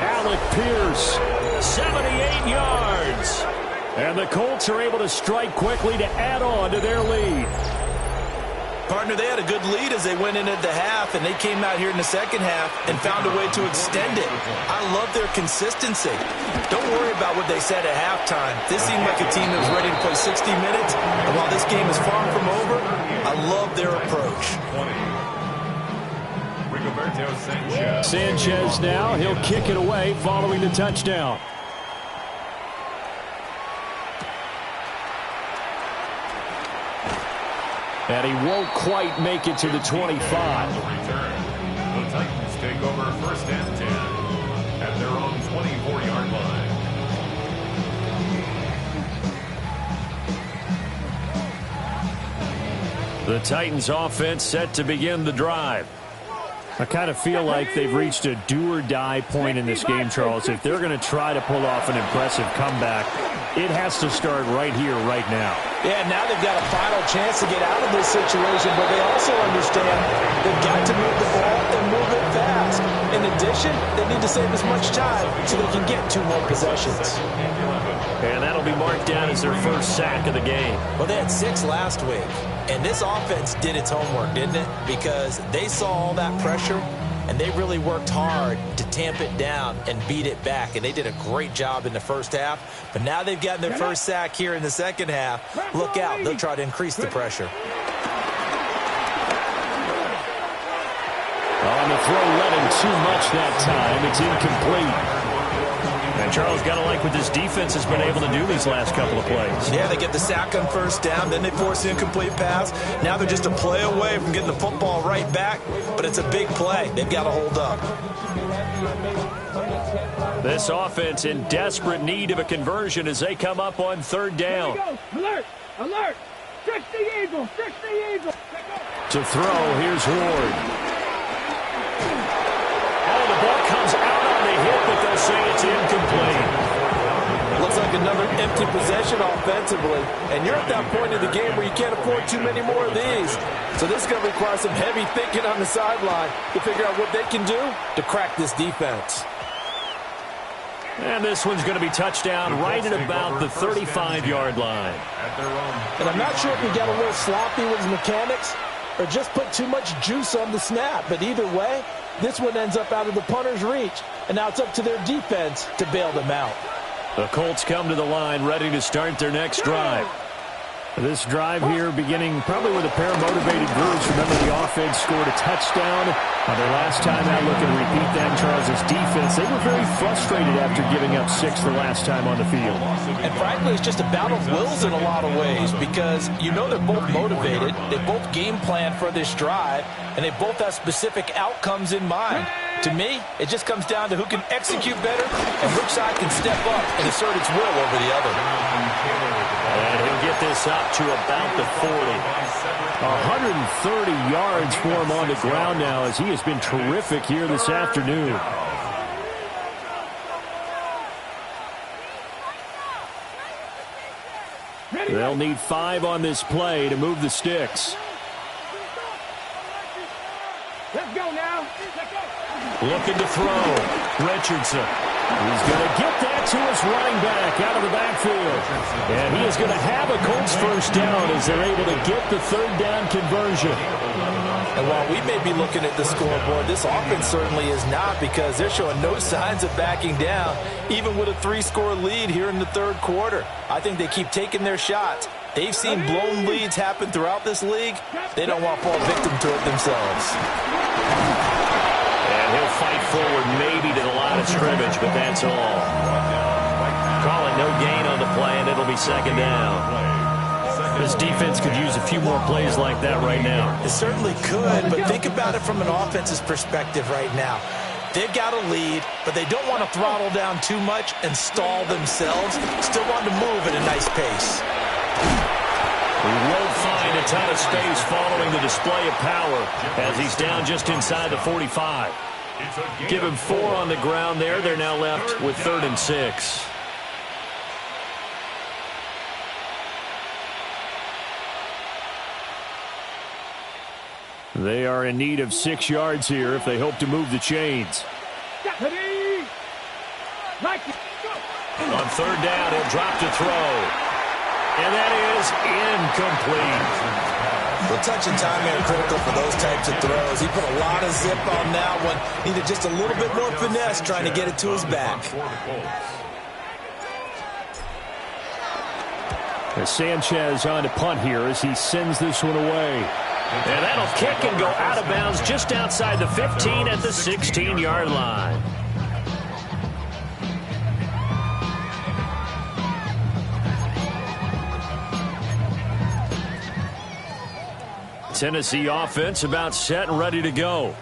Speaker 7: Alec Pierce.
Speaker 2: 78 yards.
Speaker 7: And the Colts are able to strike quickly to add on to their lead.
Speaker 4: Partner, they had a good lead as they went into the half, and they came out here in the second half and found a way to extend it. I love their consistency. Don't worry about what they said at halftime. This seemed like a team that was ready to play 60 minutes, and while this game is far from over, I love their approach.
Speaker 7: Sanchez now. He'll kick it away following the touchdown. And he won't quite make it to the 25.
Speaker 3: The Titans take over first and 10 at their own 24-yard line.
Speaker 2: The Titans offense set to begin the drive.
Speaker 7: I kind of feel like they've reached a do-or-die point in this game, Charles. If they're going to try to pull off an impressive comeback, it has to start right here, right now.
Speaker 4: Yeah, now they've got a final chance to get out of this situation, but they also understand they've got to move the ball and move it fast. In addition, they need to save as much time so they can get 2 more possessions.
Speaker 2: And that'll be marked down as their first sack of the game.
Speaker 4: Well, they had 6 last week, and this offense did its homework, didn't it? Because they saw all that pressure, and they really worked hard to tamp it down and beat it back, and they did a great job in the first half. But now they've gotten their first sack here in the second half. Look out. They'll try to increase the pressure.
Speaker 7: On the throw, letting too much that time. It's incomplete.
Speaker 2: And Charles, got to like what this defense has been able to do these last couple of plays.
Speaker 4: Yeah, they get the sack on first down, then they force the incomplete pass. Now they're just a play away from getting the football right back, but it's a big play. They've got to hold up.
Speaker 2: This offense in desperate need of a conversion as they come up on third down.
Speaker 5: Alert! Alert! Stretch the eagle! Stretch the eagle!
Speaker 7: To throw, here's Ward.
Speaker 2: Oh, the ball comes out on the hit, but they'll say it's incomplete.
Speaker 10: Looks like another empty possession offensively. And you're at that point in the game where you can't afford too many more of these. So this is going to require some heavy thinking on the sideline to figure out what they can do to crack this defense.
Speaker 2: And this one's going to be touchdown right at about the 35-yard line.
Speaker 10: And I'm not sure if he got a little sloppy with his mechanics or just put too much juice on the snap. But either way, this one ends up out of the punter's reach. And now it's up to their defense to bail them out.
Speaker 2: The Colts come to the line ready to start their next drive.
Speaker 7: This drive here beginning probably with a pair of motivated groups. Remember, the offense scored a touchdown on their last time out. Looking to repeat that. Charles' defense, they were very frustrated after giving up 6 the last time on the field.
Speaker 4: And frankly, it's just a battle of wills in a lot of ways because you know they're both motivated. They both game plan for this drive, and they both have specific outcomes in mind. To me, it just comes down to who can execute better and which side can step up and assert its will over the other.
Speaker 2: And he'll get this up to about the 40.
Speaker 7: 130 yards for him on the ground now as he has been terrific here this afternoon. They'll need 5 on this play to move the sticks.
Speaker 5: Let's go now. Let's go.
Speaker 2: Looking to throw. Richardson.
Speaker 7: He's going to get that to his running back out of the backfield. And he is going to have a Colts first down as they're able to get the third down conversion.
Speaker 4: And while we may be looking at the scoreboard, this offense certainly is not because they're showing no signs of backing down, even with a 3-score lead here in the third quarter. I think they keep taking their shots. They've seen blown leads happen throughout this league. They don't want to fall victim to it themselves.
Speaker 2: And he'll fight forward maybe to the line of scrimmage, but that's all. Call it no gain on the play, and it'll be second down.
Speaker 8: This defense could use a few more plays like that right now.
Speaker 4: It certainly could, but think about it from an offense's perspective right now. They've got a lead, but they don't want to throttle down too much and stall themselves. Still want to move at a nice pace.
Speaker 8: He won't find a ton of space following the display of power as he's down just inside the 45. Give him 4 on the ground there. They're now left with 3rd and 6.
Speaker 7: They are in need of 6 yards here if they hope to move the chains.
Speaker 8: On 3rd down, he'll drop to throw. And that is incomplete.
Speaker 4: The touch and time are critical for those types of throws. He put a lot of zip on that one. Needed just a little bit more finesse trying to get it to his back.
Speaker 7: As Sanchez on to punt here as he sends this one away.
Speaker 8: And that'll kick and go out of bounds just outside the 15 at the 16-yard line.
Speaker 7: Tennessee offense about set and ready to go.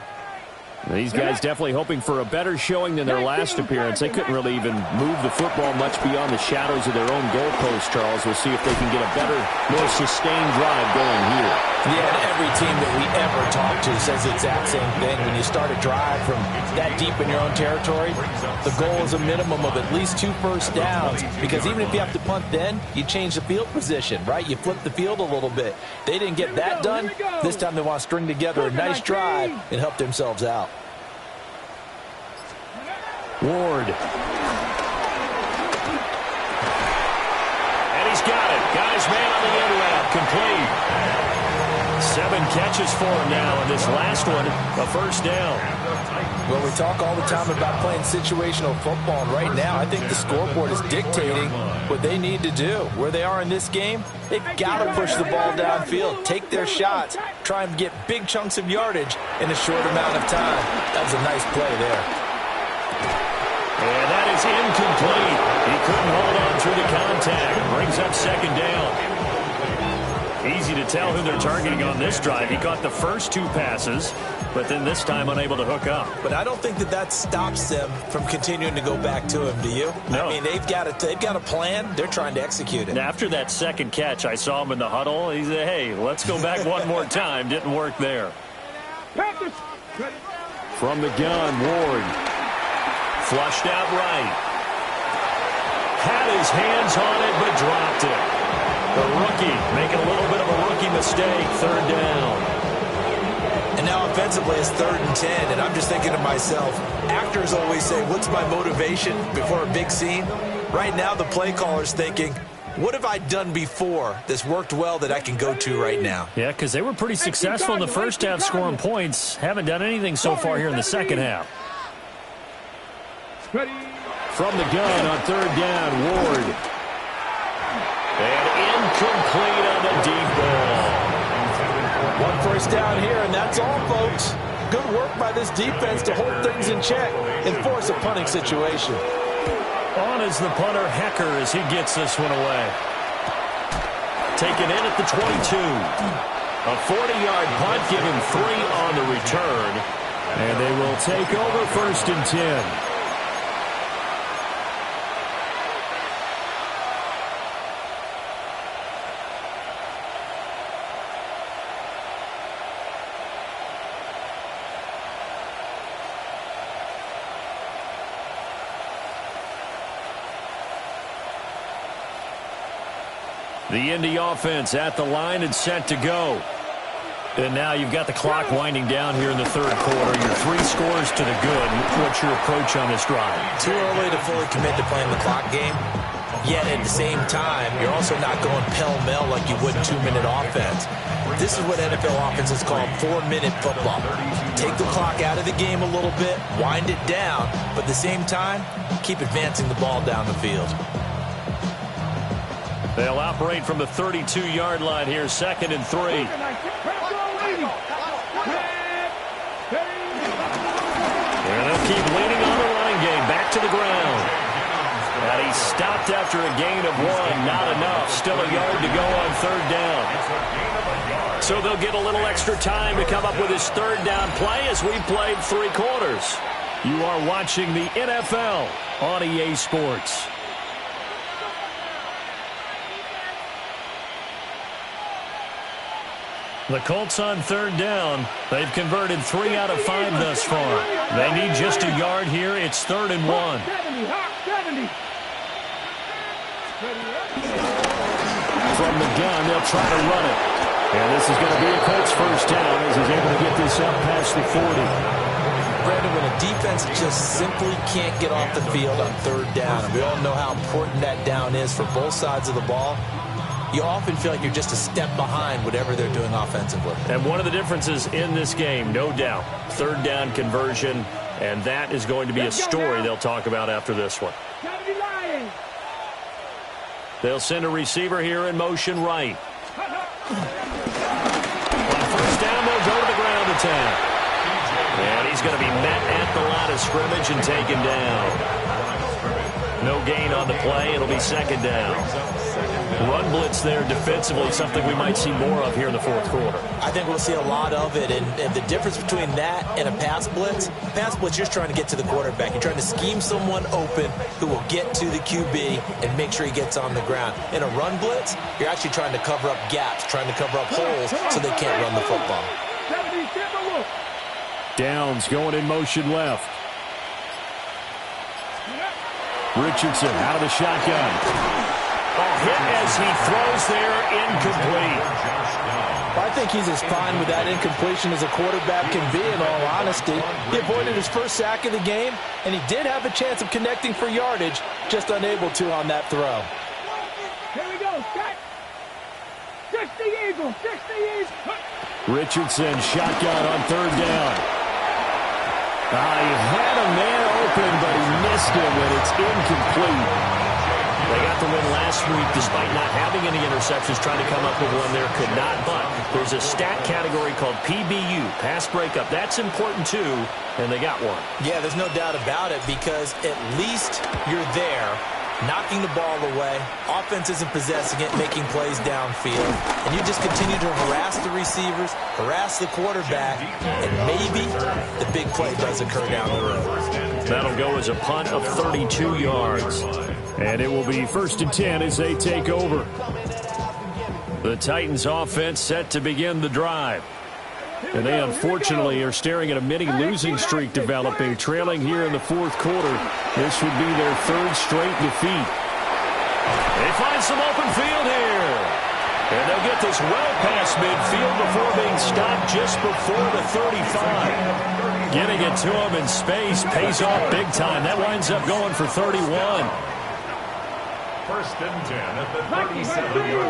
Speaker 7: These guys definitely hoping for a better showing than their last appearance. They couldn't really even move the football much beyond the shadows of their own goalpost, Charles. We'll see if they can get a better, more sustained drive going here.
Speaker 4: Yeah, and every team that we ever talk to says the exact same thing. When you start a drive from that deep in your own territory, the goal is a minimum of at least 2 first downs, because even if you have to punt then, you change the field position, right? You flip the field a little bit. They didn't get that done. This time they want to string together a nice drive and help themselves out.
Speaker 7: Ward.
Speaker 8: And he's got it. Guy's man on the end route. Complete. 7 catches for him now, and this last one, a first down.
Speaker 4: Well, we talk all the time about playing situational football, and right now I think the scoreboard is dictating what they need to do. Where they are in this game, they've got to push the ball downfield, take their shots, try and get big chunks of yardage in a short amount of time. That was a nice play there.
Speaker 8: And that is incomplete. He couldn't hold on through the contact. Brings up 2nd down. Easy to tell who they're targeting on this drive. He caught the first 2 passes, but then this time unable to hook up.
Speaker 4: But I don't think that stops them from continuing to go back to him, do you?
Speaker 8: No.
Speaker 4: I mean, they've got a plan. They're trying to execute it.
Speaker 8: After that 2nd catch, I saw him in the huddle. He said, hey, let's go back one more time. Didn't work there.
Speaker 7: From the gun, Ward.
Speaker 8: Flushed out right. Had his hands on it, but dropped it. The rookie making a little bit of a rookie mistake. 3rd down.
Speaker 4: And now offensively it's 3rd and 10, and I'm just thinking to myself, actors always say, what's my motivation before a big scene? Right now the play caller's thinking, what have I done before that's worked well that I can go to right now?
Speaker 8: Yeah, because they were pretty successful in the first half scoring points. Haven't done anything so far here in the second half.
Speaker 7: From the gun on 3rd down, Ward.
Speaker 8: And incomplete on the deep ball.
Speaker 4: 1 first down here, and that's all, folks. Good work by this defense to hold things in check and force a punting situation.
Speaker 8: On is the punter, Hecker, as he gets this one away. Taken in at the 22. A 40-yard punt, give him 3 on the return.
Speaker 7: And they will take over 1st and 10. The Indy offense at the line and set to go.
Speaker 8: And now you've got the clock winding down here in the 3rd quarter. You're 3 scores to the good. What's your approach on this drive?
Speaker 4: Too early to fully commit to playing the clock game. Yet at the same time, you're also not going pell-mell like you would 2-minute offense. This is what NFL offenses call 4-minute football. Take the clock out of the game a little bit, wind it down, but at the same time, keep advancing the ball down the field.
Speaker 8: They'll operate from the 32-yard line here, 2nd and 3.
Speaker 5: Ready.
Speaker 8: And they'll keep leaning on the running game. Back to the ground. And he stopped after a gain of 1. Not enough. Still a yard to go on third down. So they'll get a little extra time to come up with his third down play as we played 3 quarters. You are watching the NFL on EA Sports. The Colts on third down. They've converted 3 out of 5 thus far. They need just a yard here. It's 3rd and 1.
Speaker 7: From the gun, they'll try to run it. And this is going to be a Colts first down as he's able to get this up past the 40.
Speaker 4: Brandon, when a defense just simply can't get off the field on third down, and we all know how important that down is for both sides of the ball, you often feel like you're just a step behind whatever they're doing offensively.
Speaker 8: And one of the differences in this game, no doubt, third down conversion, and that is going to be a story they'll talk about after this one. They'll send a receiver here in motion right. On first down, they'll go to the ground attack. And he's going to be met at the line of scrimmage and taken down. No gain on the play. It'll be 2nd down. Run blitz there defensively, something we might see more of here in the 4th quarter.
Speaker 4: I think we'll see a lot of it, and the difference between that and a pass blitz, you're just trying to get to the quarterback. You're trying to scheme someone open who will get to the QB and make sure he gets on the ground. In a run blitz, you're actually trying to cover up gaps, trying to cover up holes so they can't run the football.
Speaker 7: Downs going in motion left. Richardson out of the shotgun.
Speaker 8: A hit as he throws there, incomplete.
Speaker 10: I think he's as fine with that incompletion as a quarterback can be, in all honesty. He avoided his first sack of the game, and he did have a chance of connecting for yardage, just unable to on that throw.
Speaker 5: Here we go, set. 60 Eagles, 60 Eagles.
Speaker 7: Richardson shotgun on third down. He had a man open, but he missed him, and it's incomplete.
Speaker 8: They got the win last week despite not having any interceptions, trying to come up with one there, could not. But there's a stat category called PBU, pass breakup. That's important too, and they got one.
Speaker 4: Yeah, there's no doubt about it, because at least you're there, knocking the ball away. Offense isn't possessing it, making plays downfield. And you just continue to harass the receivers, harass the quarterback, and maybe the big play does occur down the road.
Speaker 8: That'll go as a punt of 32 yards.
Speaker 7: And it will be 1st and 10 as they take over.
Speaker 8: The Titans offense set to begin the drive.
Speaker 7: And they unfortunately are staring at a mini losing streak developing, trailing here in the 4th quarter. This would be their 3rd straight defeat.
Speaker 8: They find some open field here. And they'll get this well past midfield before being stopped just before the 35. Getting it to him in space pays off big time. That winds up going for 31.
Speaker 3: 1st and 10 at the 37-yard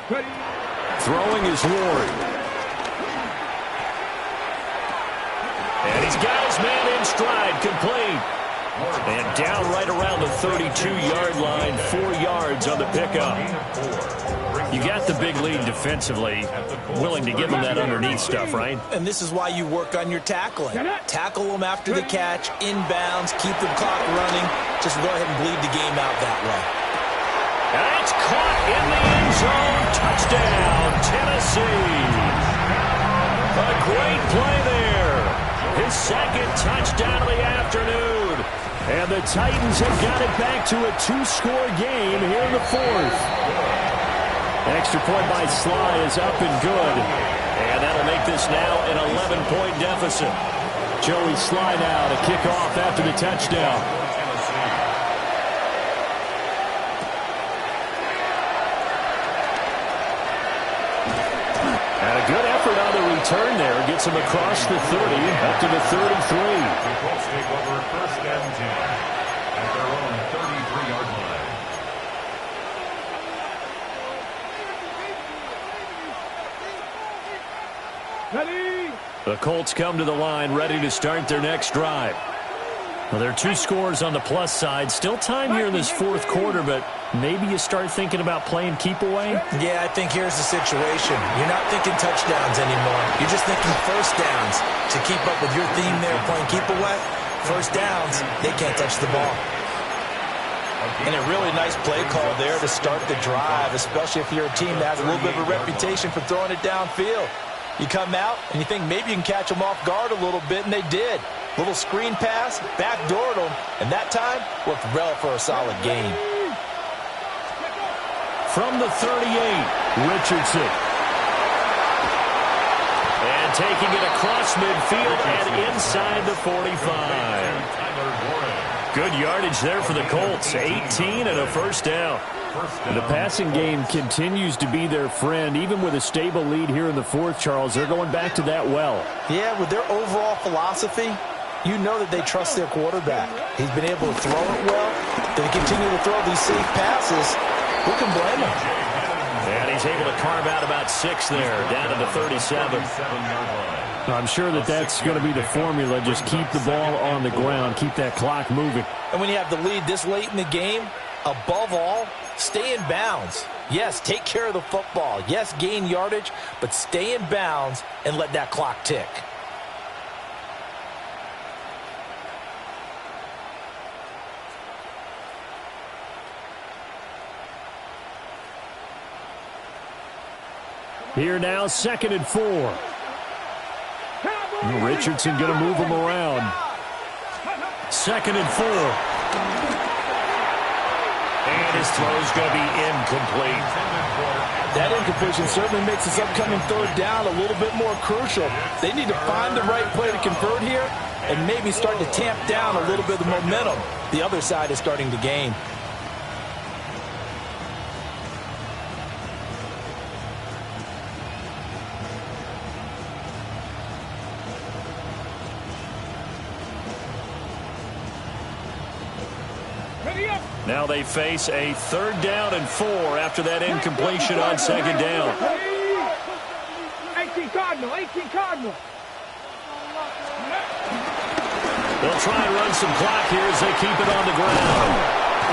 Speaker 3: line.
Speaker 7: Throwing is Ward.
Speaker 8: And he's got his man in stride, complete. And down right around the 32-yard line, 4 yards on the pickup. You got the big lead defensively, willing to give them that underneath stuff, right?
Speaker 4: And this is why you work on your tackling. Tackle them after the catch, inbounds, keep the clock running. Just go ahead and bleed the game out that way.
Speaker 8: And it's caught in the end zone. Touchdown, Tennessee. A great play there. His 2nd touchdown of the afternoon.
Speaker 7: And the Titans have got it back to a 2-score game here in the 4th. Extra point by Sly is up and good.
Speaker 8: And that'll make this now an 11-point deficit.
Speaker 7: Joey Sly now to kick off after the touchdown. And a good effort on the return there. Gets him across the 30 up to the 33.
Speaker 3: The Colts take over 1st and 10 at their own 33-yard line.
Speaker 5: Ready?
Speaker 8: The Colts come to the line ready to start their next drive. Well, there are 2 scores on the plus side. Still time here in this 4th quarter, but maybe you start thinking about playing keep away?
Speaker 4: Yeah, I think here's the situation. You're not thinking touchdowns anymore. You're just thinking first downs. To keep up with your theme there, playing keep away, first downs, they can't touch the ball.
Speaker 10: And a really nice play call there to start the drive, especially if you're a team that has a little bit of a reputation for throwing it downfield. You come out and you think maybe you can catch them off guard a little bit, and they did. Little screen pass, backdoored them, and that time worked well for a solid gain.
Speaker 7: From the 38, Richardson.
Speaker 2: And taking it across midfield and inside the 45. Good yardage there for the Colts. 18 and a first down.
Speaker 7: The passing game continues to be their friend. Even with a stable lead here in the fourth, Charles, they're going back to that well.
Speaker 4: Yeah, with their overall philosophy, you know that they trust their quarterback. He's been able to throw it well. They continue to throw these safe passes. Who can blame him?
Speaker 2: And he's able to carve out about 6 there, down to the 37.
Speaker 7: I'm sure that that's going to be the formula. Just keep the ball on the ground. Keep that clock moving.
Speaker 4: And when you have the lead this late in the game, above all, stay in bounds. Yes, take care of the football. Yes, gain yardage, but stay in bounds and let that clock tick.
Speaker 7: Here now, 2nd and 4. Richardson going to move him around. 2nd and 4.
Speaker 2: And his throw's going to be incomplete.
Speaker 10: That incompletion certainly makes this upcoming third down a little bit more crucial. They need to find the right play to convert here and maybe start to tamp down a little bit of momentum the other side is starting to gain.
Speaker 2: Now they face a 3rd down and 4 after that incompletion on 2nd down.
Speaker 5: 18 Cardinal, 18 Cardinal.
Speaker 2: They'll try and run some clock here as they keep it on the ground.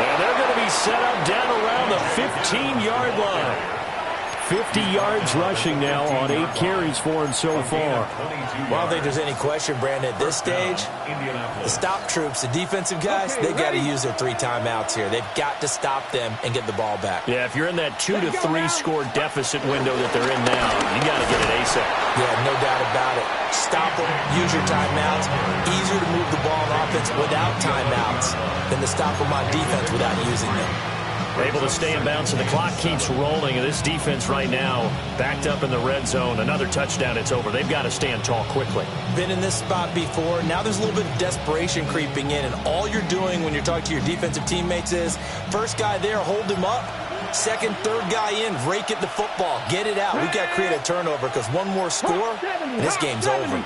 Speaker 2: And they're going to be set up down around the 15-yard line.
Speaker 7: 50 yards rushing now on 8 carries for him so far.
Speaker 4: Well, I don't think there's any question, Brandon, at this stage, the stop troops, the defensive guys, they've got to use their 3 timeouts here. They've got to stop them and get the ball back.
Speaker 2: Yeah, if you're in that 2 to 3 score deficit window that they're in now, you got to get it ASAP.
Speaker 4: Yeah, no doubt about it. Stop them, use your timeouts. Easier to move the ball on offense without timeouts than to stop them on defense without using them.
Speaker 2: Able to stay in bounds, and the clock keeps rolling. And this defense right now, backed up in the red zone. Another touchdown, it's over. They've got to stand tall quickly.
Speaker 4: Been in this spot before. Now there's a little bit of desperation creeping in, and all you're doing when you're talking to your defensive teammates is, first guy there, hold him up. Second, third guy in, rake at the football. Get it out. We've got to create a turnover because one more score, and this game's over.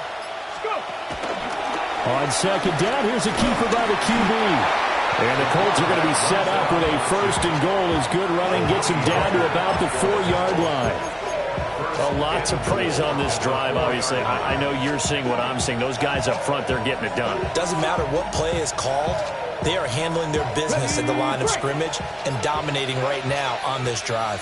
Speaker 7: On 2nd down, here's a keeper by the QB. And the Colts are going to be set up with a 1st and goal as good running gets them down to about the 4-yard line.
Speaker 2: A lot to praise on this drive, obviously. I know you're seeing what I'm seeing. Those guys up front, they're getting it done.
Speaker 4: Doesn't matter what play is called. They are handling their business at the line of scrimmage and dominating right now on this drive.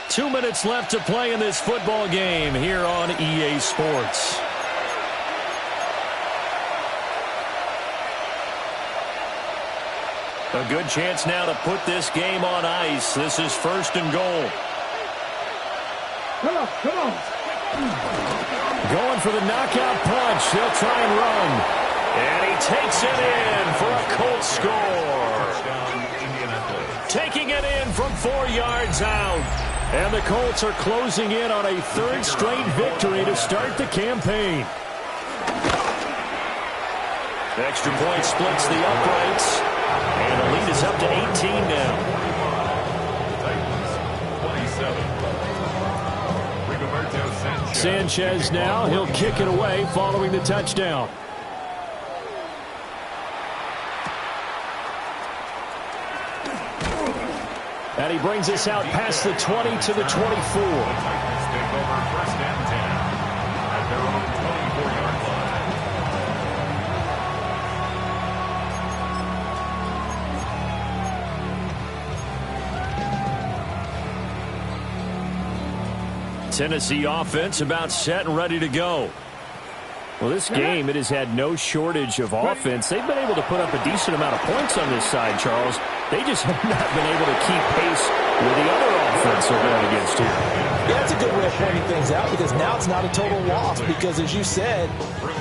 Speaker 2: 2 minutes left to play in this football game here on EA Sports. A good chance now to put this game on ice. This is 1st and goal.
Speaker 5: Come on, come on.
Speaker 7: Going for the knockout punch. They'll try and run.
Speaker 2: And he takes it in for a Colts score. Taking it in from 4 yards out.
Speaker 7: And the Colts are closing in on a 3rd straight victory to start the campaign.
Speaker 2: The extra point splits the uprights. And the lead is up to 18 now.
Speaker 7: Sanchez now. He'll kick it away following the touchdown. And he brings us out past the 20 to the 24. Tennessee offense about set and ready to go. Well, this game, it has had no shortage of offense. They've been able to put up a decent amount of points on this side, Charles. They just have not been able to keep pace with the other offense they're going against here.
Speaker 4: Yeah, that's a good way of pointing things out because now it's not a total loss because, as you said,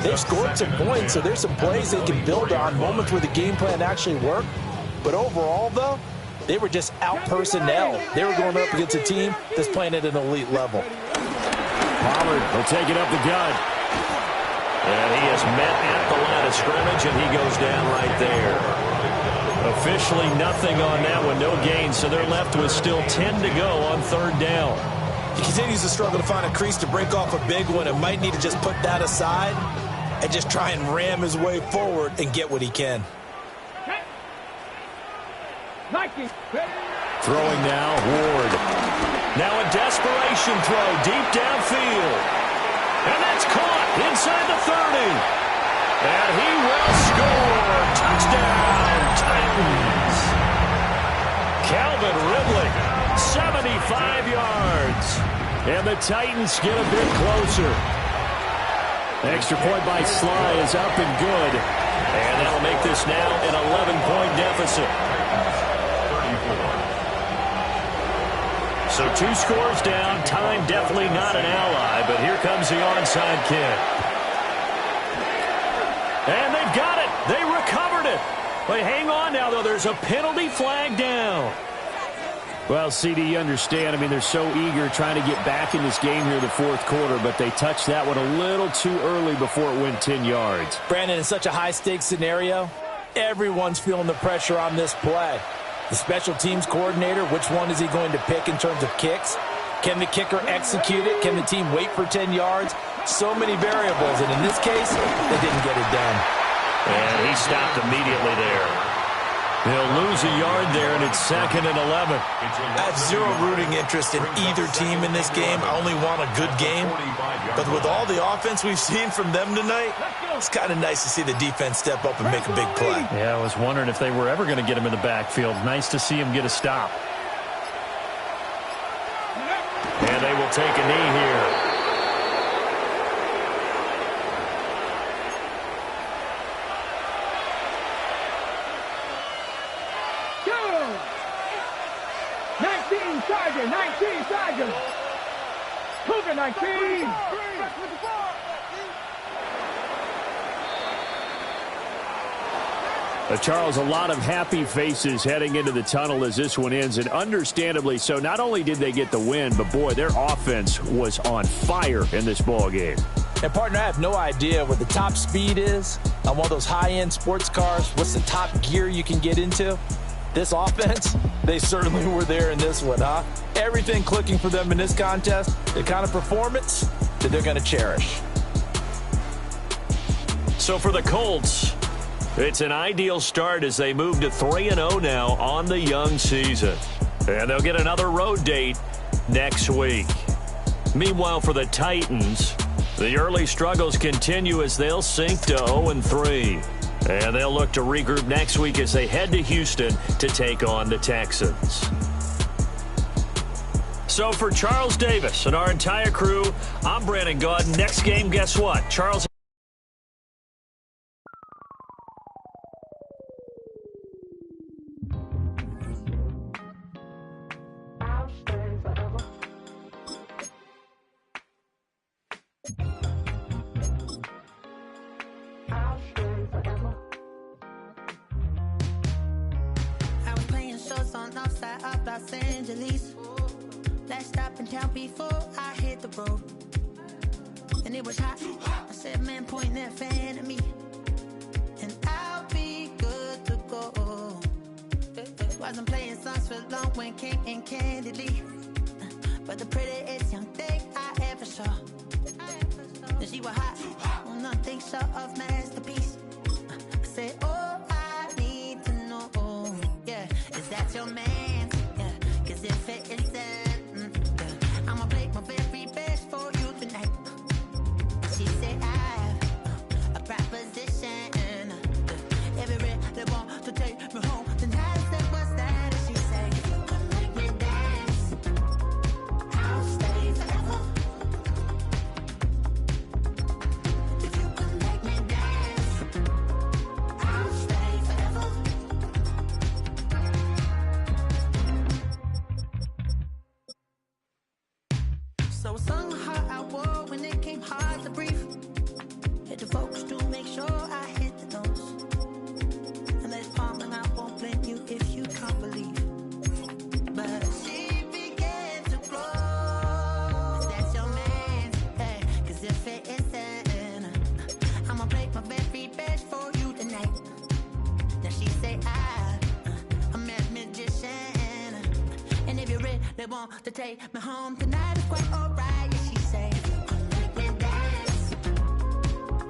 Speaker 4: they've scored some points, so there's some plays they can build on, moments where the game plan actually worked. But overall, though, they were just out-personnel. They were going up against a team that's playing at an elite level.
Speaker 7: Pollard will take it up the gut.
Speaker 2: And he is met at the line of scrimmage, and he goes down right there. Officially nothing on that one, no gain, so they're left with still 10 to go on third down.
Speaker 4: He continues to struggle to find a crease to break off a big one and might need to just put that aside and just try and ram his way forward and get what he can.
Speaker 7: Throwing now, Ward.
Speaker 2: Now a desperation throw deep downfield. And that's caught inside the 30. And he will score. Touchdown, Titans. Calvin Ridley, 75 yards.
Speaker 7: And the Titans get a bit closer. Extra point by Sly is up and good.
Speaker 2: And that'll make this now an 11-point deficit. So 2 scores down. Time definitely not an ally, but here comes the onside kick. And they've got it. They recovered it. But hang on now, though. There's a penalty flag down.
Speaker 7: Well, CD, you understand. I mean, they're so eager trying to get back in this game here in the fourth quarter, but they touched that one a little too early before it went 10 yards.
Speaker 4: Brandon, in such a high-stakes scenario, everyone's feeling the pressure on this play. The special teams coordinator, which one is he going to pick in terms of kicks? Can the kicker execute it? Can the team wait for 10 yards? So many variables, and in this case, they didn't get it done.
Speaker 2: And he stopped immediately there. He'll lose a yard there, and it's 2nd and 11.
Speaker 4: I have zero rooting interest in either team in this game. I only want a good game. But with all the offense we've seen from them tonight, it's kind of nice to see the defense step up and make a big play.
Speaker 2: Yeah, I was wondering if they were ever going to get him in the backfield. Nice to see him get a stop. And they will take a knee here.
Speaker 5: Charger, 19 Charger. Cougar 19.
Speaker 7: Charles, a lot of happy faces heading into the tunnel as this one ends, and understandably so. Not only did they get the win, but, boy, their offense was on fire in this ball game.
Speaker 4: And, partner, I have no idea what the top speed is on one of those high-end sports cars. What's the top gear you can get into? This offense, they certainly were there in this one, huh? Everything clicking for them in this contest, the kind of performance that they're going to cherish.
Speaker 2: So for the Colts, it's an ideal start as they move to 3-0 now on the young season. And they'll get another road date next week. Meanwhile, for the Titans, the early struggles continue as they'll sink to 0-3. And they'll look to regroup next week as they head to Houston to take on the Texans. So for Charles Davis and our entire crew, I'm Brandon Gaudin. Next game, guess what? Charles.
Speaker 1: Los Angeles. Last stop in town before I hit the road. And it was hot. I said, man, point that fan at me. And I'll be good to go. Wasn't playing songs for long when came in candidly. But the prettiest young thing I ever saw. And she was hot. Well, nothing short of masterpiece. I said, oh, I need to know. Yeah, is that your man? If it isn't, I'ma play my very best for you tonight. She said I have a proposition. Every really want to take me home tonight. I said, what's that? And she said, if you can make me dance, I'll stay forever. If you can say they want to take me home tonight. It's quite alright, yeah, she say. Make me dance,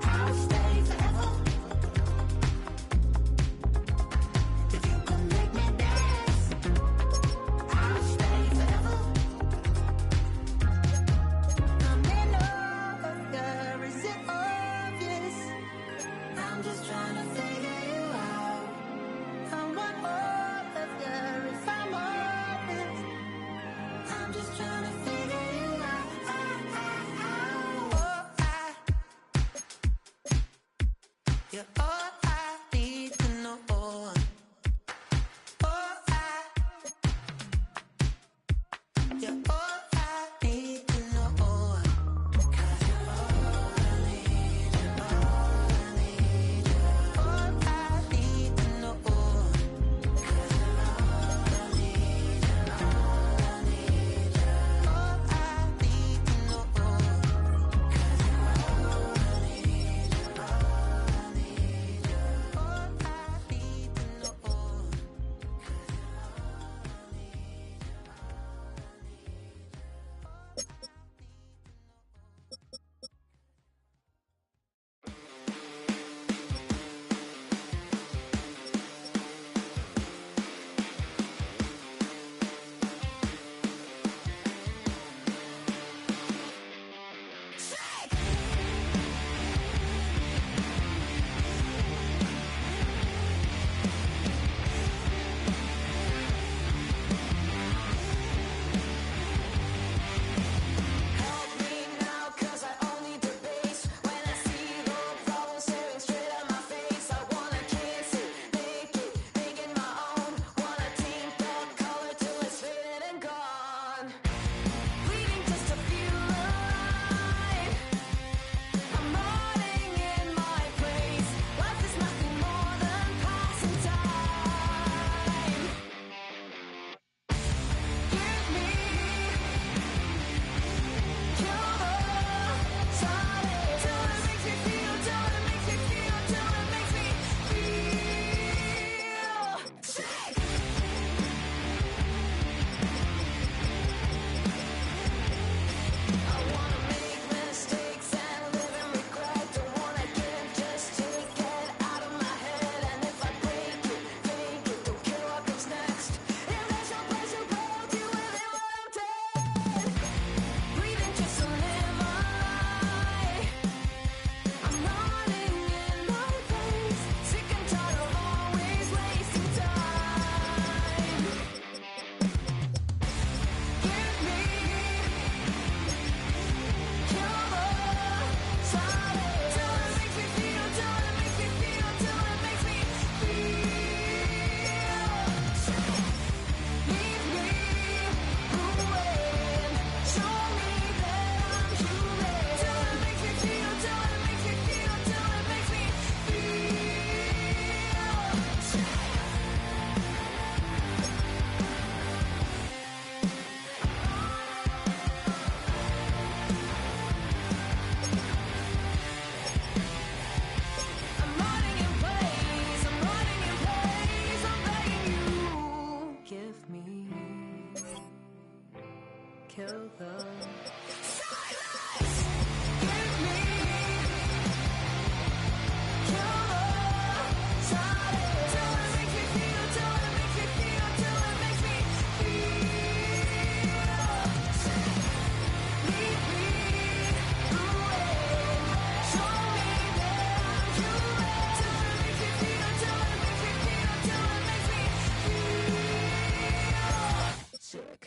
Speaker 1: I'll stay forever. If you can make me dance, I'll stay forever. I'm in love, girl, is it obvious? I'm just trying to figure you out. I want all of you if I'm honest. I'm just trying to figure you out. You're all I need to know. You're all I need to know. 'Cause you're all I need, you're all I need, you're all I need to know. 'Cause you're all I need, you're all I need, you're all I need to know. 'Cause you're all I need, you're all I need, you're all I need to know. 'Cause you're all I need, you're all I need, you're all I need. Help me now, 'cause I only do base. When I see the problem staring straight at my face, I wanna kiss it, make it my own. Wanna tint the color till it's faded and gone. Leaving just to feel alive. I'm running in my place. Life is nothing more than passing time. Give me kill the silence. Till it makes me feel, till it makes me feel, till it makes me feel sick. I wanna make mistakes and live in regret. Don't wanna just take it out of my head. And if I break it, fake it, don't care what comes next. If there's no place to go, deal with it when I'm dead. Breathing just to live a lie. I'm running in my place. Sick and tired of always wasting time. Give me kill the silence. Till it makes me feel, till it makes me feel, till it makes me feel sick. Leave me ruined. Show me that I'm human. Till it makes me feel, till it makes me feel, till it makes me feel sick. I'm running in place, I'm running in place. I'm begging you, give me kill the silence. Give me kill the silence. Till it makes me feel, till it makes me feel, till it makes me feel sick. Leave me ruined. Show me that I'm human. Till it makes me feel, till it makes me feel, till it makes me feel sick.